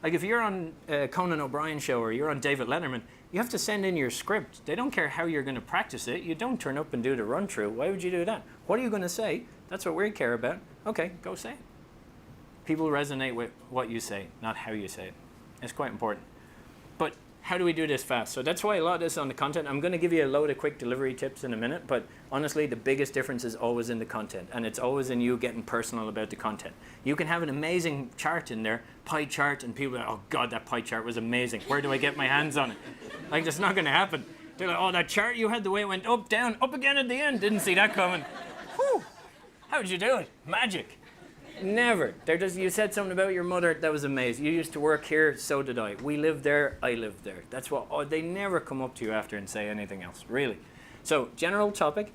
Like if you're on Conan O'Brien show or you're on David Letterman, you have to send in your script. They don't care how you're going to practice it. You don't turn up and do the run through. Why would you do that? What are you going to say? That's what we care about. Okay, go say it. People resonate with what you say, not how you say it. It's quite important. But how do we do this fast? So that's why a lot of this on the content. I'm going to give you a load of quick delivery tips in a minute, but honestly, the biggest difference is always in the content, and it's always in you getting personal about the content. You can have an amazing chart in there, pie chart, and people are like, oh God, that pie chart was amazing. Where do I get my hands on it? Like, that's not going to happen. They're like, oh, that chart you had, the way it went up, down, up again at the end. Didn't see that coming. Whew. How did you do it? Magic. Never. They're just, you said something about your mother, that was amazing. You used to work here, so did I. We lived there, I lived there. That's what, they never come up to you after and say anything else, really. So, general topic,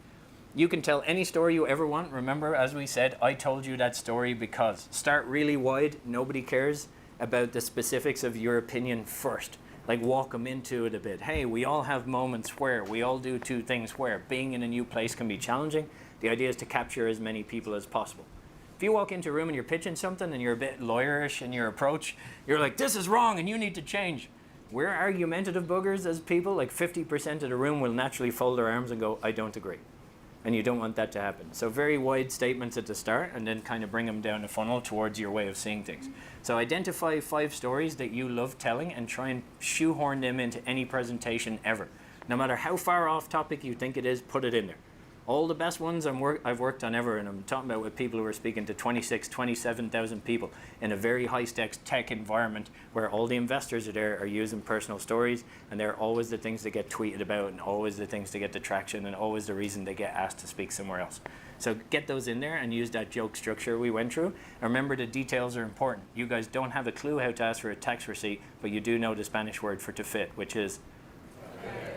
You can tell any story you ever want. Remember, as we said, I told you that story because. Start really wide. Nobody cares about the specifics of your opinion first. Like, walk them into it a bit. Hey, we all have moments where, we all do two things where. Being in a new place can be challenging. The idea is to capture as many people as possible. If you walk into a room and you're pitching something and you're a bit lawyerish in your approach, you're like, this is wrong and you need to change. We're argumentative boogers as people. Like 50% of the room will naturally fold their arms and go, I don't agree. And you don't want that to happen. So very wide statements at the start and then kind of bring them down the funnel towards your way of seeing things. So identify 5 stories that you love telling and try and shoehorn them into any presentation ever. No matter how far off topic you think it is, put it in there. All the best ones I've worked on ever, and I'm talking about with people who are speaking to 27,000 people in a very high-stakes tech environment where all the investors are using personal stories, and they're always the things that get tweeted about and always the things that get the traction and always the reason they get asked to speak somewhere else. So get those in there and use that joke structure we went through. And remember, the details are important. You guys don't have a clue how to ask for a tax receipt, but you do know the Spanish word for to fit, which is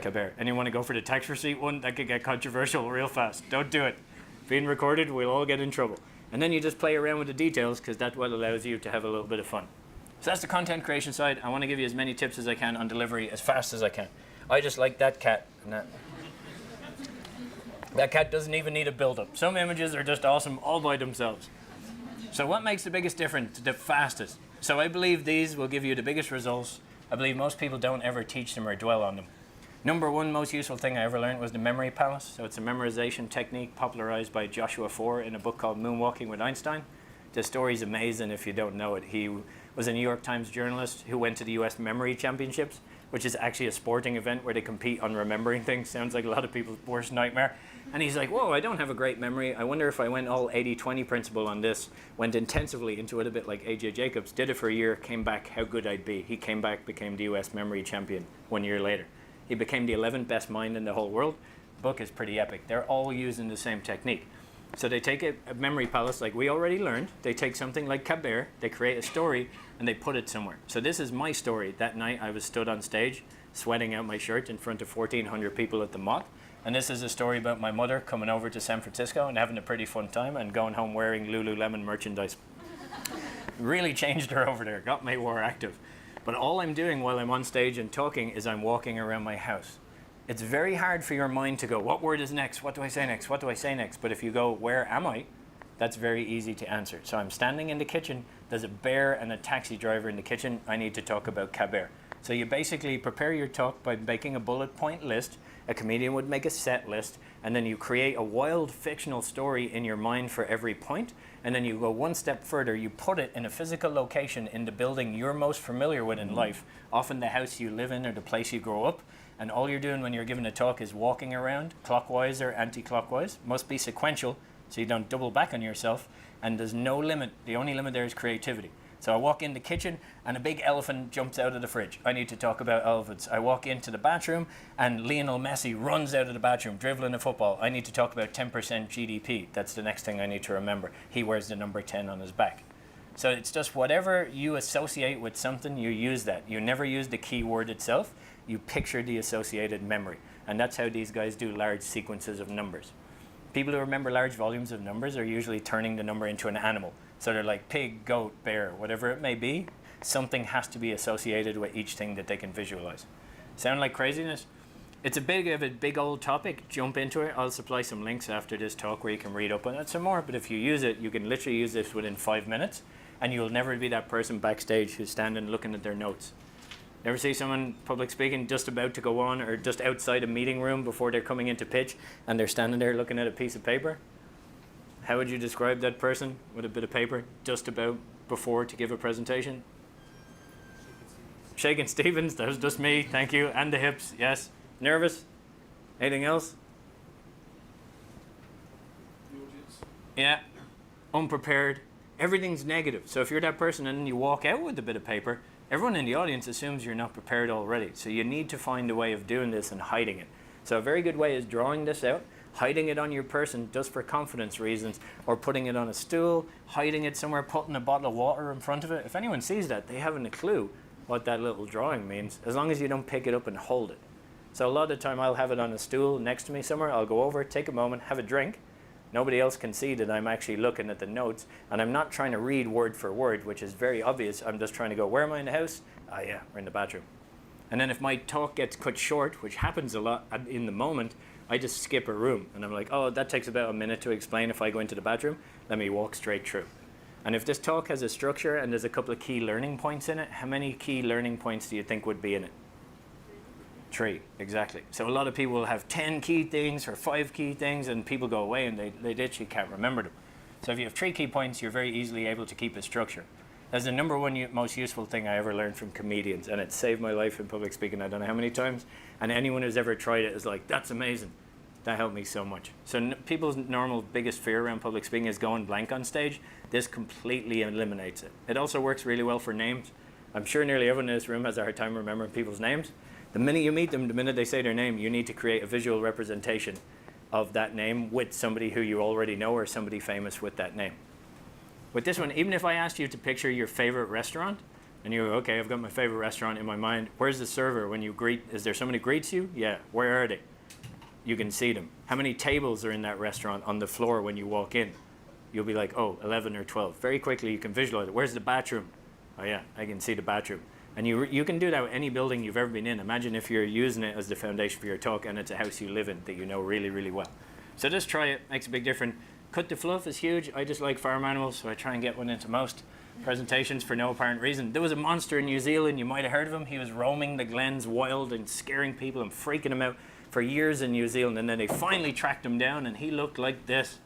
caber. Anyone want to go for the tax receipt one? That could get controversial real fast. Don't do it. Being recorded, we'll all get in trouble. And then you just play around with the details because that's what allows you to have a little bit of fun. So that's the content creation side. I want to give you as many tips as I can on delivery as fast as I can. I just like that cat. And that cat doesn't even need a build-up. Some images are just awesome all by themselves. So what makes the biggest difference, the fastest? So I believe these will give you the biggest results. I believe most people don't ever teach them or dwell on them. Number one most useful thing I ever learned was the memory palace. So it's a memorization technique popularized by Joshua Foer in a book called Moonwalking with Einstein. The story's amazing if you don't know it. He was a New York Times journalist who went to the US Memory Championships, which is actually a sporting event where they compete on remembering things. Sounds like a lot of people's worst nightmare. And he's like, whoa, I don't have a great memory. I wonder if I went all 80-20 principle on this, went intensively into it a bit like AJ Jacobs, did it for a year, came back, how good I'd be. He came back, became the US Memory Champion 1 year later. He became the 11th best mind in the whole world. The book is pretty epic. They're all using the same technique. So they take a memory palace like we already learned. They take something like caber, they create a story, and they put it somewhere. So this is my story. That night I was stood on stage, sweating out my shirt in front of 1,400 people at the Moth. And this is a story about my mother coming over to San Francisco and having a pretty fun time and going home wearing Lululemon merchandise. Really changed her over there, got me more active. But all I'm doing while I'm on stage and talking is I'm walking around my house. It's very hard for your mind to go, what word is next? What do I say next? What do I say next? But if you go, where am I? That's very easy to answer. So I'm standing in the kitchen. There's a bear and a taxi driver in the kitchen. I need to talk about caber. So you basically prepare your talk by making a bullet point list. A comedian would make a set list. And then you create a wild fictional story in your mind for every point. And then you go one step further. You put it in a physical location in the building you're most familiar with in life, often the house you live in or the place you grow up. And all you're doing when you're giving a talk is walking around, clockwise or anti-clockwise. Must be sequential, so you don't double back on yourself. And there's no limit. The only limit there is creativity. So I walk in the kitchen and a big elephant jumps out of the fridge. I need to talk about elephants. I walk into the bathroom and Lionel Messi runs out of the bathroom, dribbling a football. I need to talk about 10% GDP. That's the next thing I need to remember. He wears the number 10 on his back. So it's just whatever you associate with something, you use that. You never use the keyword itself. You picture the associated memory. And that's how these guys do large sequences of numbers. People who remember large volumes of numbers are usually turning the number into an animal. So they're like pig, goat, bear, whatever it may be. Something has to be associated with each thing that they can visualize. Sound like craziness? It's a big old topic. Jump into it. I'll supply some links after this talk where you can read up on it some more. But if you use it, you can literally use this within 5 minutes. And you'll never be that person backstage who's standing looking at their notes. Ever see someone public speaking just about to go on or just outside a meeting room before they're coming into pitch and they're standing there looking at a piece of paper? How would you describe that person with a bit of paper just about before to give a presentation? Shaking Stevens, that was just me, thank you. And the hips, yes. Nervous? Anything else? Yeah. Unprepared. Everything's negative. So if you're that person and then you walk out with a bit of paper, everyone in the audience assumes you're not prepared already. So you need to find a way of doing this and hiding it. So a very good way is drawing this out, hiding it on your person just for confidence reasons, or putting it on a stool, hiding it somewhere, putting a bottle of water in front of it. If anyone sees that, they haven't a clue what that little drawing means, as long as you don't pick it up and hold it. So a lot of the time I'll have it on a stool next to me somewhere. I'll go over, take a moment, have a drink. Nobody else can see that I'm actually looking at the notes, and I'm not trying to read word for word, which is very obvious. I'm just trying to go, where am I in the house? Ah, yeah, we're in the bathroom. And then if my talk gets cut short, which happens a lot in the moment, I just skip a room. And I'm like, oh, that takes about a minute to explain if I go into the bathroom. Let me walk straight through. And if this talk has a structure and there's a couple of key learning points in it, how many key learning points do you think would be in it? 3, exactly. So a lot of people will have 10 key things or 5 key things, and people go away and they literally can't remember them. So if you have 3 key points, you're very easily able to keep a structure. That's the number one most useful thing I ever learned from comedians, and it saved my life in public speaking I don't know how many times. And anyone who's ever tried it is like, that's amazing. That helped me so much. So people's normal biggest fear around public speaking is going blank on stage. This completely eliminates it. It also works really well for names. I'm sure nearly everyone in this room has a hard time remembering people's names. The minute you meet them, the minute they say their name, you need to create a visual representation of that name with somebody who you already know or somebody famous with that name. With this one, even if I asked you to picture your favorite restaurant, and you go, okay, I've got my favorite restaurant in my mind. Where's the server when you greet? Is there someone who greets you? Yeah. Where are they? You can see them. How many tables are in that restaurant on the floor when you walk in? You'll be like, oh, 11 or 12. Very quickly, you can visualize it. Where's the bathroom? Oh, yeah, I can see the bathroom. And you can do that with any building you've ever been in. Imagine if you're using it as the foundation for your talk and it's a house you live in that you know really, really well. So just try it. Makes a big difference. Cut the fluff is huge. I just like farm animals, so I try and get one into most presentations for no apparent reason. There was a monster in New Zealand. You might have heard of him. He was roaming the glens wild and scaring people and freaking them out for years in New Zealand. And then they finally tracked him down, and he looked like this.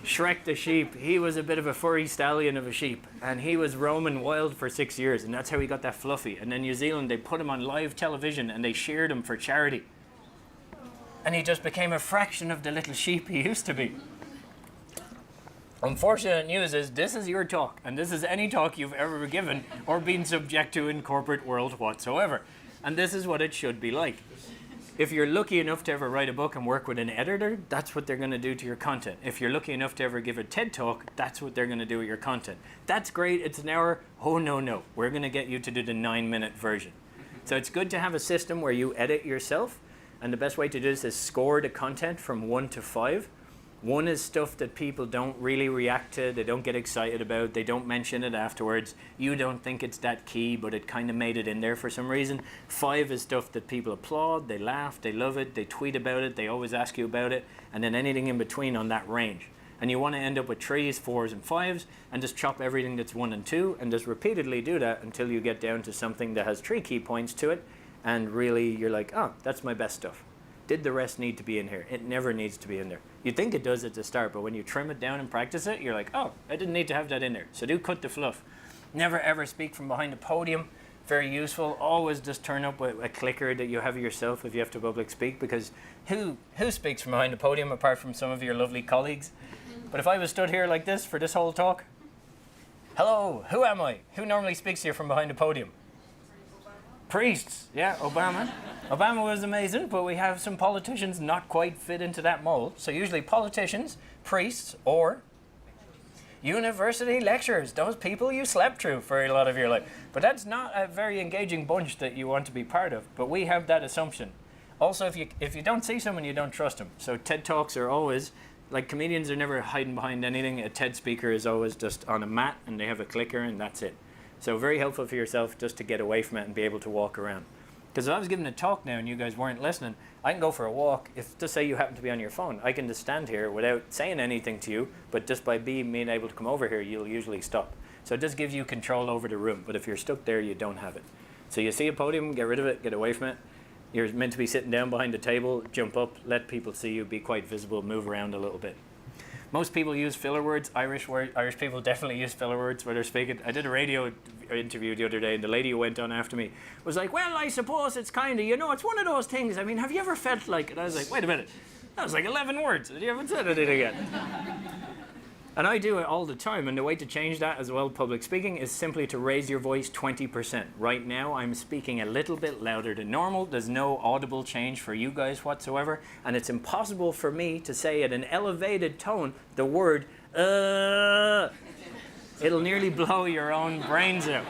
Shrek the sheep. He was a bit of a furry stallion of a sheep, and he was roaming wild for 6 years, and that's how he got that fluffy. And then New Zealand, they put him on live television and they sheared him for charity, and he just became a fraction of the little sheep he used to be. Unfortunate news is this is your talk, and this is any talk you've ever given or been subject to in corporate world whatsoever, and this is what it should be like. If you're lucky enough to ever write a book and work with an editor, that's what they're going to do to your content. If you're lucky enough to ever give a TED talk, that's what they're going to do with your content. That's great. It's an hour. Oh, no. We're going to get you to do the 9-minute version. So it's good to have a system where you edit yourself. And the best way to do this is score the content from 1 to 5. 1 is stuff that people don't really react to, they don't get excited about, they don't mention it afterwards. You don't think it's that key, but it kind of made it in there for some reason. 5 is stuff that people applaud, they laugh, they love it, they tweet about it, they always ask you about it, and then anything in between on that range. And you want to end up with 3s, 4s, and 5s, and just chop everything that's 1 and 2, and just repeatedly do that until you get down to something that has 3 key points to it, and really you're like, oh, that's my best stuff. Did the rest need to be in here? It never needs to be in there. You think it does at the start, but when you trim it down and practice it, you're like, oh, I didn't need to have that in there. So do cut the fluff. Never ever speak from behind a podium. Very useful. Always just turn up with a clicker that you have yourself if you have to public speak, because who speaks from behind a podium apart from some of your lovely colleagues? But if I was stood here like this for this whole talk, hello, who am I? Who normally speaks here from behind a podium? Priests, yeah, Obama. Obama was amazing, but we have some politicians not quite fit into that mold. So usually politicians, priests, or university lecturers, those people you slept through for a lot of your life. But that's not a very engaging bunch that you want to be part of, but we have that assumption. Also, if you don't see someone, you don't trust them. So TED Talks are always, like comedians are never hiding behind anything. A TED speaker is always just on a mat and they have a clicker and that's it. So very helpful for yourself just to get away from it and be able to walk around. Because if I was giving a talk now and you guys weren't listening, I can go for a walk. If just say you happen to be on your phone, I can just stand here without saying anything to you, but just by being able to come over here, you'll usually stop. So it just gives you control over the room, but if you're stuck there, you don't have it. So you see a podium, get rid of it, get away from it. You're meant to be sitting down behind a table, jump up, let people see you, be quite visible, move around a little bit. Most people use filler words. Irish people definitely use filler words when they're speaking. I did a radio interview the other day, and the lady who went on after me was like, well, I suppose it's kind of, it's one of those things. I mean, have you ever felt like it? I was like, wait a minute. That was like 11 words, and you haven't said it again. And I do it all the time, and the way to change that as well, public speaking, is simply to raise your voice 20%. Right now, I'm speaking a little bit louder than normal. There's no audible change for you guys whatsoever, and it's impossible for me to say at an elevated tone the word, It'll nearly blow your own brains out.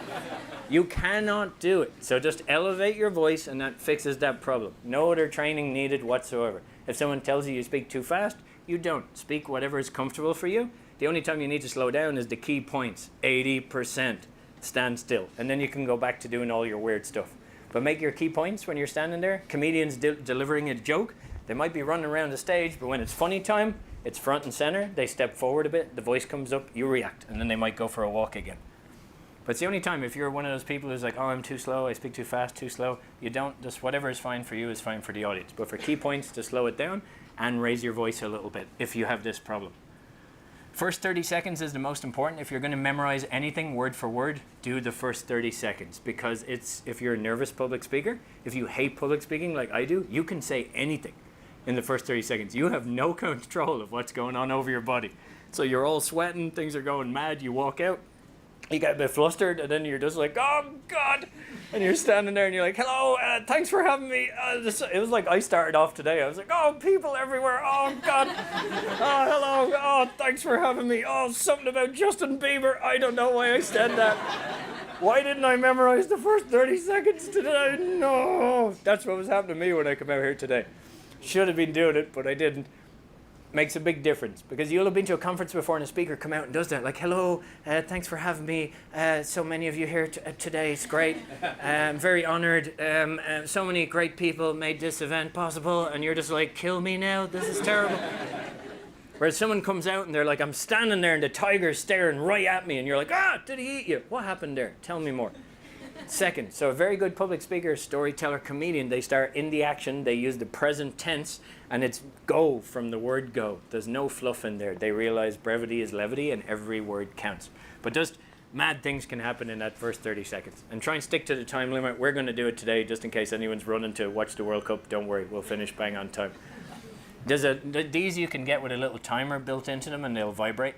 You cannot do it. So just elevate your voice and that fixes that problem. No other training needed whatsoever. If someone tells you you speak too fast, you don't. Speak whatever is comfortable for you. The only time you need to slow down is the key points. 80%. Stand still. And then you can go back to doing all your weird stuff. But make your key points when you're standing there. Comedians delivering a joke, they might be running around the stage, but when it's funny time, it's front and center. They step forward a bit, the voice comes up, you react, and then they might go for a walk again. But it's the only time, if you're one of those people who's like, oh, I'm too slow, I speak too fast, too slow, you don't, just whatever is fine for you is fine for the audience. But for key points, to slow it down and raise your voice a little bit if you have this problem. First 30 seconds is the most important. If you're going to memorize anything word for word, do the first 30 seconds. Because if you're a nervous public speaker, if you hate public speaking like I do, you can say anything in the first 30 seconds. You have no control of what's going on over your body. So you're all sweating, things are going mad, you walk out, you get a bit flustered, and then you're just like, oh God, and you're standing there and you're like, hello, thanks for having me. It was like I started off today. I was like, oh, people everywhere, oh God, oh, hello, oh, thanks for having me. Oh, something about Justin Bieber. I don't know why I said that. Why didn't I memorize the first 30 seconds today? No, that's what was happening to me when I come out here today. Should have been doing it, but I didn't. Makes a big difference, because you'll have been to a conference before and a speaker come out and does that, like, hello, thanks for having me, so many of you here today, it's great, I'm very honored, so many great people made this event possible, and you're just like, kill me now, this is terrible. Whereas someone comes out and they're like, I'm standing there and the tiger's staring right at me, and you're like, ah, did he eat you? What happened there? Tell me more. Second, so a very good public speaker, storyteller, comedian, they start in the action, they use the present tense, and it's go from the word go. There's no fluff in there. They realize brevity is levity and every word counts. But just mad things can happen in that first 30 seconds. And try and stick to the time limit. We're going to do it today just in case anyone's running to watch the World Cup. Don't worry, we'll finish bang on time. These you can get with a little timer built into them and they'll vibrate.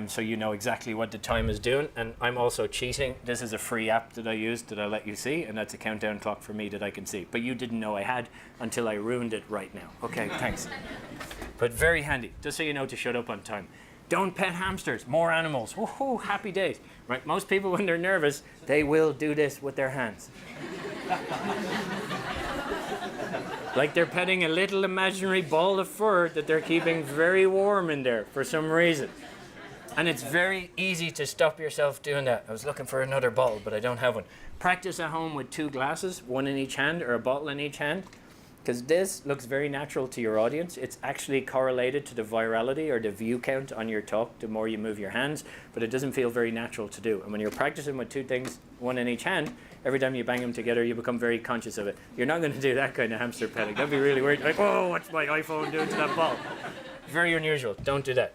So you know exactly what the time is doing. And I'm also cheating. This is a free app that I use that I'll let you see, and that's a countdown clock for me that I can see. But you didn't know I had until I ruined it right now. Okay, thanks. But very handy, just so you know to shut up on time. Don't pet hamsters, more animals. Woohoo, happy days. Right? Most people, when they're nervous, they will do this with their hands. Like they're petting a little imaginary ball of fur that they're keeping very warm in there for some reason. And it's very easy to stop yourself doing that. I was looking for another bottle, but I don't have one. Practice at home with 2 glasses, one in each hand, or a bottle in each hand, because this looks very natural to your audience. It's actually correlated to the virality or the view count on your talk, the more you move your hands, but it doesn't feel very natural to do. And when you're practicing with 2 things, one in each hand, every time you bang them together, you become very conscious of it. You're not going to do that kind of hamster petting. That'd be really weird. Like, oh, what's my iPhone doing to that ball? Very unusual. Don't do that.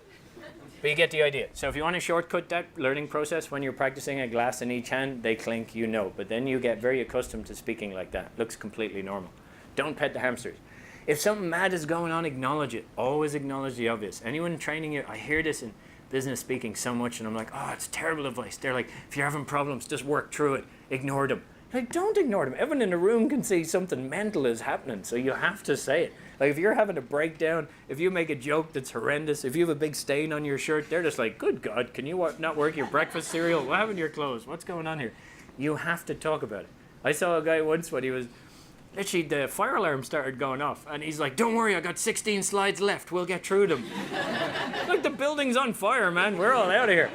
But you get the idea. So if you want to shortcut that learning process, when you're practicing a glass in each hand, they clink, you know. But then you get very accustomed to speaking like that. Looks completely normal. Don't pet the hamsters. If something mad is going on, acknowledge it. Always acknowledge the obvious. Anyone training you, I hear this in business speaking so much, and I'm like, oh, it's terrible advice. They're like, if you're having problems, just work through it. Ignore them. Like, don't ignore them. Everyone in the room can see something mental is happening, so you have to say it. Like, if you're having a breakdown, if you make a joke that's horrendous, if you have a big stain on your shirt, they're just like, good God, can you not work your breakfast cereal? What happened to your clothes? What's going on here? You have to talk about it. I saw a guy once when he was, literally the fire alarm started going off, and he's like, don't worry, I got 16 slides left, we'll get through them. Like, the building's on fire, man, we're all out of here.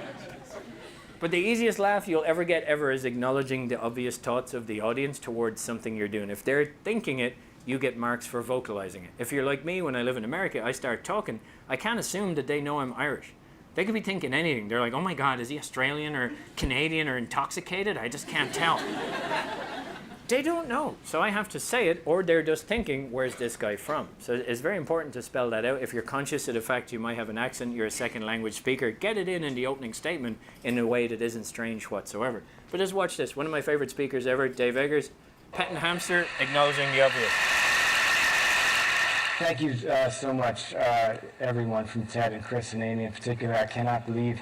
But the easiest laugh you'll ever get is acknowledging the obvious thoughts of the audience towards something you're doing. If they're thinking it, you get marks for vocalizing it. If you're like me, when I live in America, I start talking, I can't assume that they know I'm Irish. They could be thinking anything. They're like, oh my God, is he Australian or Canadian or intoxicated? I just can't tell. They don't know. So I have to say it, or they're just thinking, where's this guy from? So it's very important to spell that out. If you're conscious of the fact you might have an accent, you're a second language speaker, get it in the opening statement in a way that isn't strange whatsoever. But just watch this. One of my favorite speakers ever, Dave Eggers, petting hamster, acknowledging the obvious. Thank you so much, everyone from Ted and Chris and Amy in particular. I cannot believe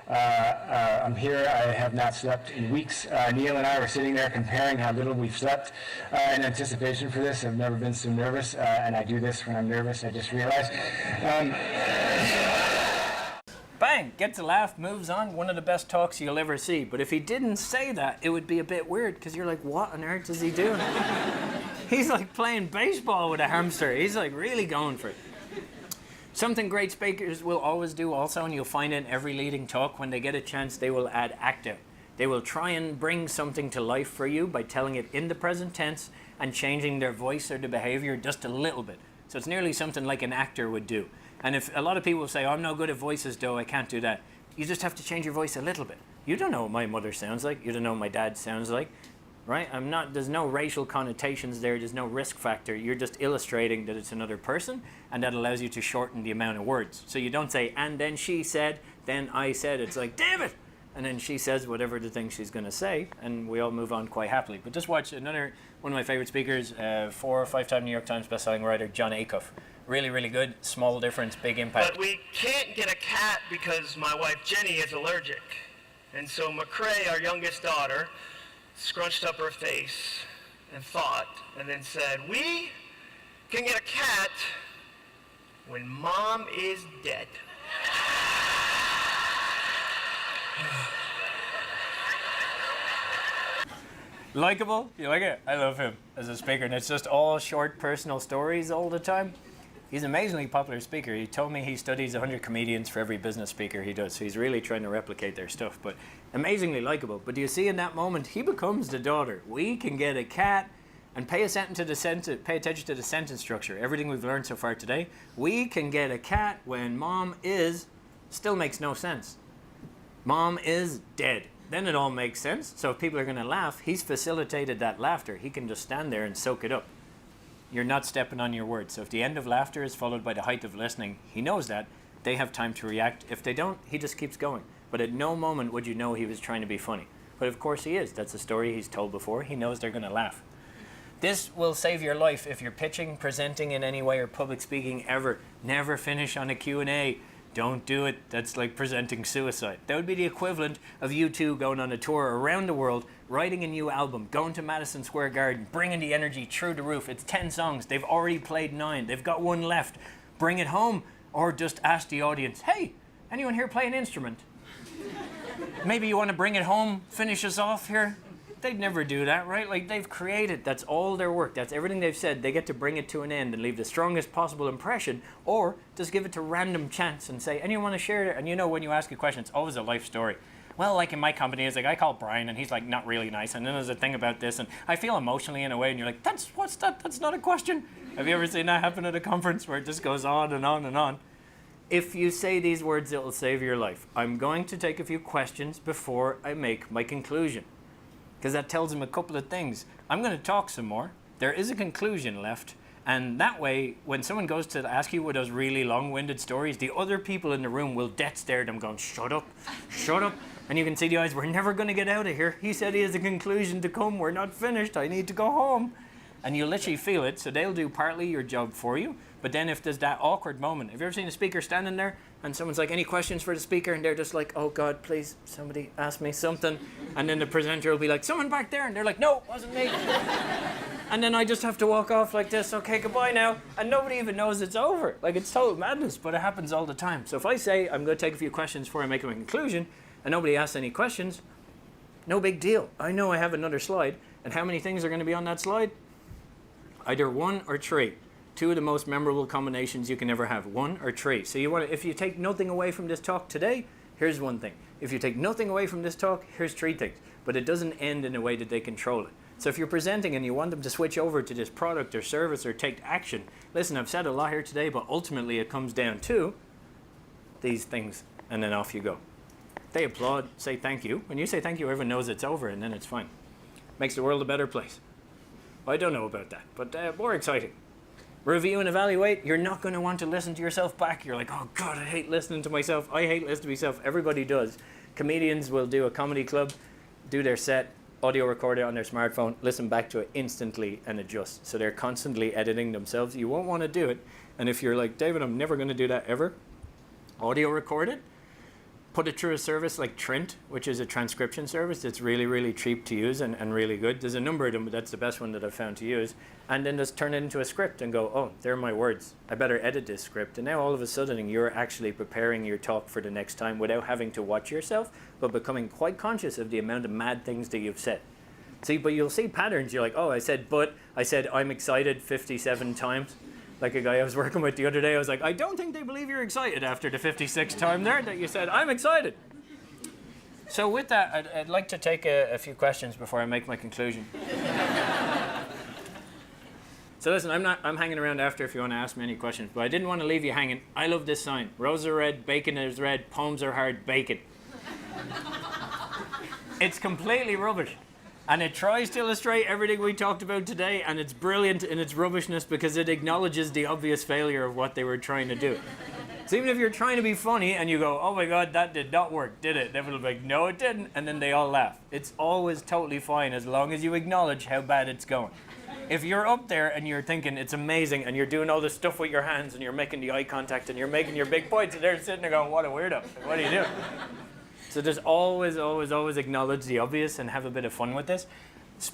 I'm here. I have not slept in weeks. Nihill and I were sitting there comparing how little we've slept in anticipation for this. I've never been so nervous, and I do this when I'm nervous, I just realized. Bang! bang, gets a laugh, moves on, one of the best talks you'll ever see. But if he didn't say that, it would be a bit weird, because you're like, what on earth is he doing? He's like playing baseball with a hamster. He's like really going for it. Something great speakers will always do also, and you'll find in every leading talk, when they get a chance, they will add active. They will try and bring something to life for you by telling it in the present tense and changing their voice or the behavior just a little bit. So it's nearly something like an actor would do. And if a lot of people say, oh, I'm no good at voices, though, I can't do that. You just have to change your voice a little bit. You don't know what my mother sounds like. You don't know what my dad sounds like. Right? There's no racial connotations there. There's no risk factor. You're just illustrating that it's another person, and that allows you to shorten the amount of words. So you don't say, and then she said, then I said. It's like, damn it! And then she says whatever the thing she's going to say, and we all move on quite happily. But just watch one of my favorite speakers, 4 or 5-time New York Times bestselling writer, John Acuff. Really, really good. Small difference, big impact. But we can't get a cat because my wife Jenny is allergic. And so McCrae, our youngest daughter, scrunched up her face and thought, and then said, we can get a cat when Mom is dead. Likeable? You like it? I love him as a speaker, and it's just all short personal stories all the time. He's an amazingly popular speaker. He told me he studies 100 comedians for every business speaker he does, so he's really trying to replicate their stuff, but amazingly likable. But do you see in that moment, he becomes the daughter. We can get a cat, and pay attention to the sentence structure, everything we've learned so far today. We can get a cat when Mom is, still makes no sense. Mom is dead. Then it all makes sense. So if people are going to laugh, he's facilitated that laughter. He can just stand there and soak it up. You're not stepping on your words. So if the end of laughter is followed by the height of listening, he knows that. They have time to react. If they don't, he just keeps going. But at no moment would you know he was trying to be funny. But of course he is. That's a story he's told before. He knows they're going to laugh. This will save your life if you're pitching, presenting in any way, or public speaking ever. Never finish on a Q&A. Don't do it. That's like presenting suicide. That would be the equivalent of you two going on a tour around the world, writing a new album, going to Madison Square Garden, bringing the energy through the roof. It's 10 songs. They've already played 9. They've got 1 left. Bring it home. Or just ask the audience, hey, anyone here play an instrument? Maybe you want to bring it home, finish us off here? They'd never do that, right? Like, they've created, that's all their work. That's everything they've said. They get to bring it to an end and leave the strongest possible impression, or just give it to random chance and say, anyone want to share it? And you know, when you ask a question, it's always a life story. Well, like in my company, it's like, I call Brian, and he's like, not really nice. And then there's a thing about this, and I feel emotionally in a way, and you're like, what's that? That's not a question. Have you ever seen that happen at a conference where it just goes on and on and on? If you say these words, it will save your life. I'm going to take a few questions before I make my conclusion, because that tells them a couple of things. I'm going to talk some more. There is a conclusion left. And that way, when someone goes to ask you with those really long-winded stories, the other people in the room will dead stare at them going, shut up, shut up. And you can see the eyes, we're never going to get out of here. He said he has a conclusion to come. We're not finished. I need to go home. And you literally feel it. So they'll do partly your job for you. But then if there's that awkward moment, have you ever seen a speaker standing there and someone's like, any questions for the speaker? And they're just like, oh God, please, somebody ask me something. And then the presenter will be like, someone back there. And they're like, no, it wasn't me. And then I just have to walk off like this. Okay, goodbye now. And nobody even knows it's over. Like, it's total madness, but it happens all the time. So if I say I'm going to take a few questions before I make my conclusion, and nobody asks any questions, no big deal. I know I have another slide. And how many things are going to be on that slide? Either 1 or 3. 2 of the most memorable combinations you can ever have, 1 or 3. So you want to, if you take nothing away from this talk today, here's 1 thing. If you take nothing away from this talk, here's 3 things. But it doesn't end in a way that they control it. So if you're presenting and you want them to switch over to this product or service or take action, listen, I've said a lot here today, but ultimately it comes down to these things, and then off you go. They applaud, say thank you. When you say thank you, everyone knows it's over, and then it's fine. Makes the world a better place. I don't know about that, but more exciting. Review and evaluate. You're not going to want to listen to yourself back. You're like, oh God, I hate listening to myself. I hate listening to myself. Everybody does. Comedians will do a comedy club, do their set, audio record it on their smartphone, listen back to it instantly and adjust. So they're constantly editing themselves. You won't want to do it. And if you're like, David, I'm never going to do that ever, audio record it. put it through a service like Trint, which is a transcription service that's really, really cheap to use and really good. There's a number of them, but that's the best one that I've found to use. And then just turn it into a script and go, oh, there are my words. I better edit this script. And now all of a sudden you're actually preparing your talk for the next time without having to watch yourself, but becoming quite conscious of the amount of mad things that you've said. See, but you'll see patterns. You're like, oh, I said I'm excited 57 times. Like a guy I was working with the other day, I was like, I don't think they believe you're excited after the 56th time there that you said, I'm excited. So with that, I'd like to take a few questions before I make my conclusion. So listen, I'm hanging around after if you want to ask me any questions, but I didn't want to leave you hanging. I love this sign. Roses are red, bacon is red, poems are hard, bacon. It's completely rubbish. And it tries to illustrate everything we talked about today, and it's brilliant in its rubbishness because it acknowledges the obvious failure of what they were trying to do. So even if you're trying to be funny and you go, oh my God, that did not work, did it? Everyone will be like, no, it didn't. And then they all laugh. It's always totally fine as long as you acknowledge how bad it's going. If you're up there and you're thinking it's amazing and you're doing all this stuff with your hands and you're making the eye contact and you're making your big points and they're sitting there going, what a weirdo. What are you doing? So just always acknowledge the obvious and have a bit of fun with this.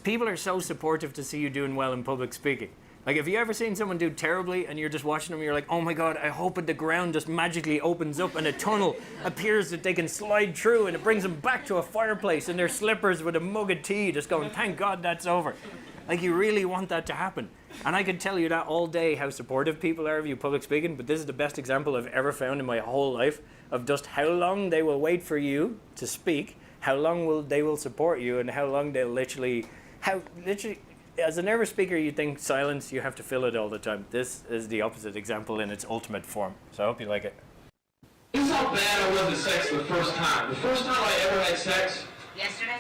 People are so supportive to see you doing well in public speaking. Like, have you ever seen someone do terribly and you're just watching them and you're like, oh my God, I hope that the ground just magically opens up and a tunnel appears that they can slide through and it brings them back to a fireplace in their slippers with a mug of tea just going, thank God that's over. Like, you really want that to happen. And I could tell you that all day how supportive people are of you public speaking, but this is the best example I've ever found in my whole life of just how long they will wait for you to speak, how long they will support you, and how long they'll literally, as a nervous speaker, you think silence, you have to fill it all the time. This is the opposite example in its ultimate form. So I hope you like it. This is how bad I was at sex the first time. The first time I ever had sex. Yesterday?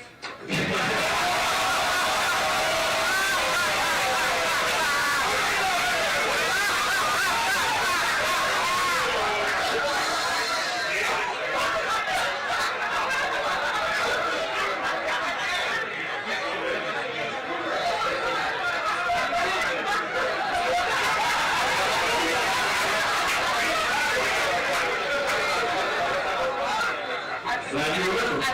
Glad you were with me.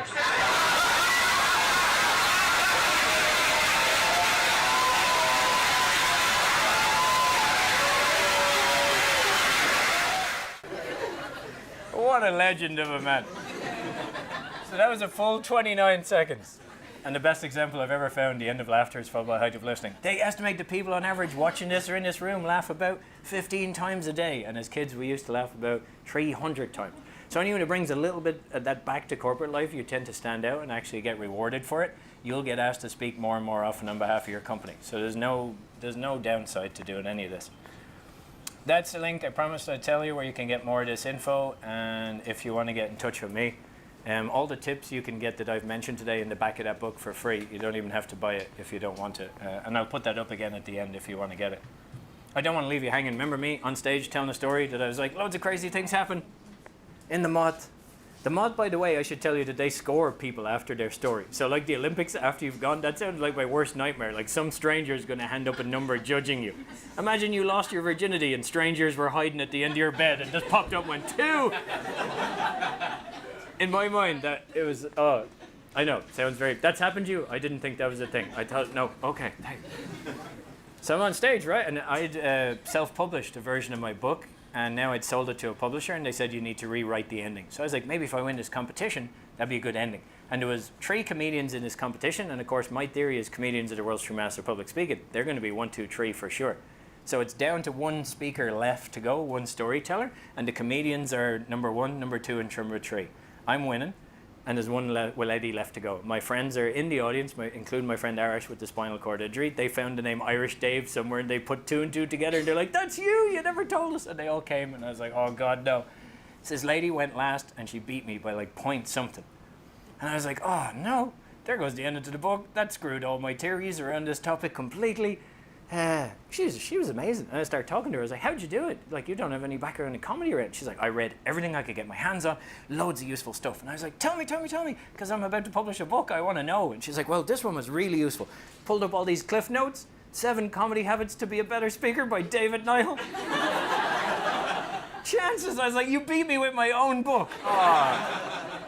What a legend of a man. So that was a full 29 seconds. And the best example I've ever found, the end of laughter is followed by height of listening. They estimate the people on average watching this or in this room laugh about 15 times a day. And as kids, we used to laugh about 300 times. So anyone who brings a little bit of that back to corporate life, you tend to stand out and actually get rewarded for it. You'll get asked to speak more and more often on behalf of your company. So there's no downside to doing any of this. That's the link I promised I'd tell you where you can get more of this info. And if you want to get in touch with me, all the tips you can get that I've mentioned today in the back of that book for free. You don't even have to buy it if you don't want it. And I'll put that up again at the end if you want to get it. I don't want to leave you hanging. Remember me on stage telling a story that I was like, loads of crazy things happen in the Moth. The Moth, by the way, I should tell you that they score people after their story. So like the Olympics after you've gone, that sounds like my worst nightmare. Like some stranger is going to hand up a number judging you. Imagine you lost your virginity and strangers were hiding at the end of your bed and just popped up and went, 2! In my mind, that it was, I know, sounds very, that's happened to you? I didn't think that was a thing. I thought, no, okay. So I'm on stage, right? And I'd self-published a version of my book. And now I'd sold it to a publisher, and they said you need to rewrite the ending. So I was like, maybe if I win this competition, that'd be a good ending. And there was 3 comedians in this competition, and of course my theory is comedians are the world's true master of public speaking. They're going to be 1, 2, 3 for sure. So it's down to 1 speaker left to go, 1 storyteller, and the comedians are number 1, number 2, and number 3. I'm winning, and there's 1 lady left to go. My friends are in the audience, including my friend Arash with the spinal cord injury. They found the name Irish Dave somewhere, and they put 2 and 2 together, and they're like, that's you never told us. And they all came, and I was like, oh God, no. So this lady went last, and she beat me by like point something. And I was like, oh no, there goes the end of the book. That screwed all my theories around this topic completely. She was amazing. And I started talking to her. I was like, how'd you do it? Like, you don't have any background in comedy or anything. She's like, I read everything I could get my hands on, loads of useful stuff. And I was like, tell me, because I'm about to publish a book. I want to know. And she's like, well, this one was really useful. Pulled up all these cliff notes. 7 Comedy Habits to be a Better Speaker by David Nihill. Chances. I was like, you beat me with my own book. Oh.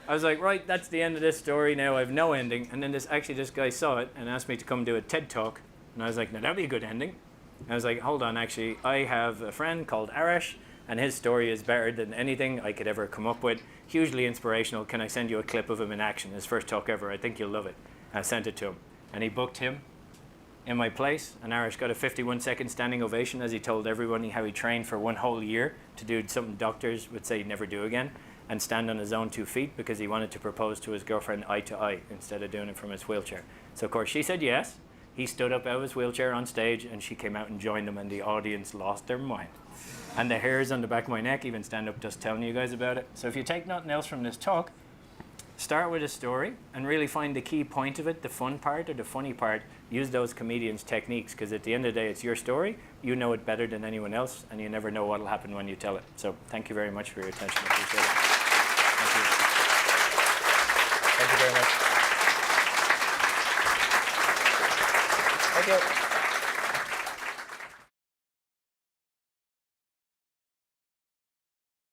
I was like, right, that's the end of this story now. I have no ending. And then this guy saw it and asked me to come do a TED Talk. And I was like, no, that'd be a good ending. And I was like, hold on, actually, I have a friend called Arash, and his story is better than anything I could ever come up with. Hugely inspirational. Can I send you a clip of him in action? His first talk ever. I think you'll love it. I sent it to him. And he booked him in my place. And Arash got a 51-second standing ovation as he told everyone how he trained for 1 whole year to do something doctors would say he'd never do again, and stand on his own 2 feet because he wanted to propose to his girlfriend eye to eye instead of doing it from his wheelchair. So of course she said yes. He stood up out of his wheelchair on stage and she came out and joined him, and the audience lost their mind. And the hairs on the back of my neck even stand up just telling you guys about it. So if you take nothing else from this talk, start with a story and really find the key point of it, the fun part or the funny part. Use those comedians' techniques, because at the end of the day, it's your story. You know it better than anyone else, and you never know what will happen when you tell it. So thank you very much for your attention. I appreciate it. Thank you. Thank you very much. Thank you.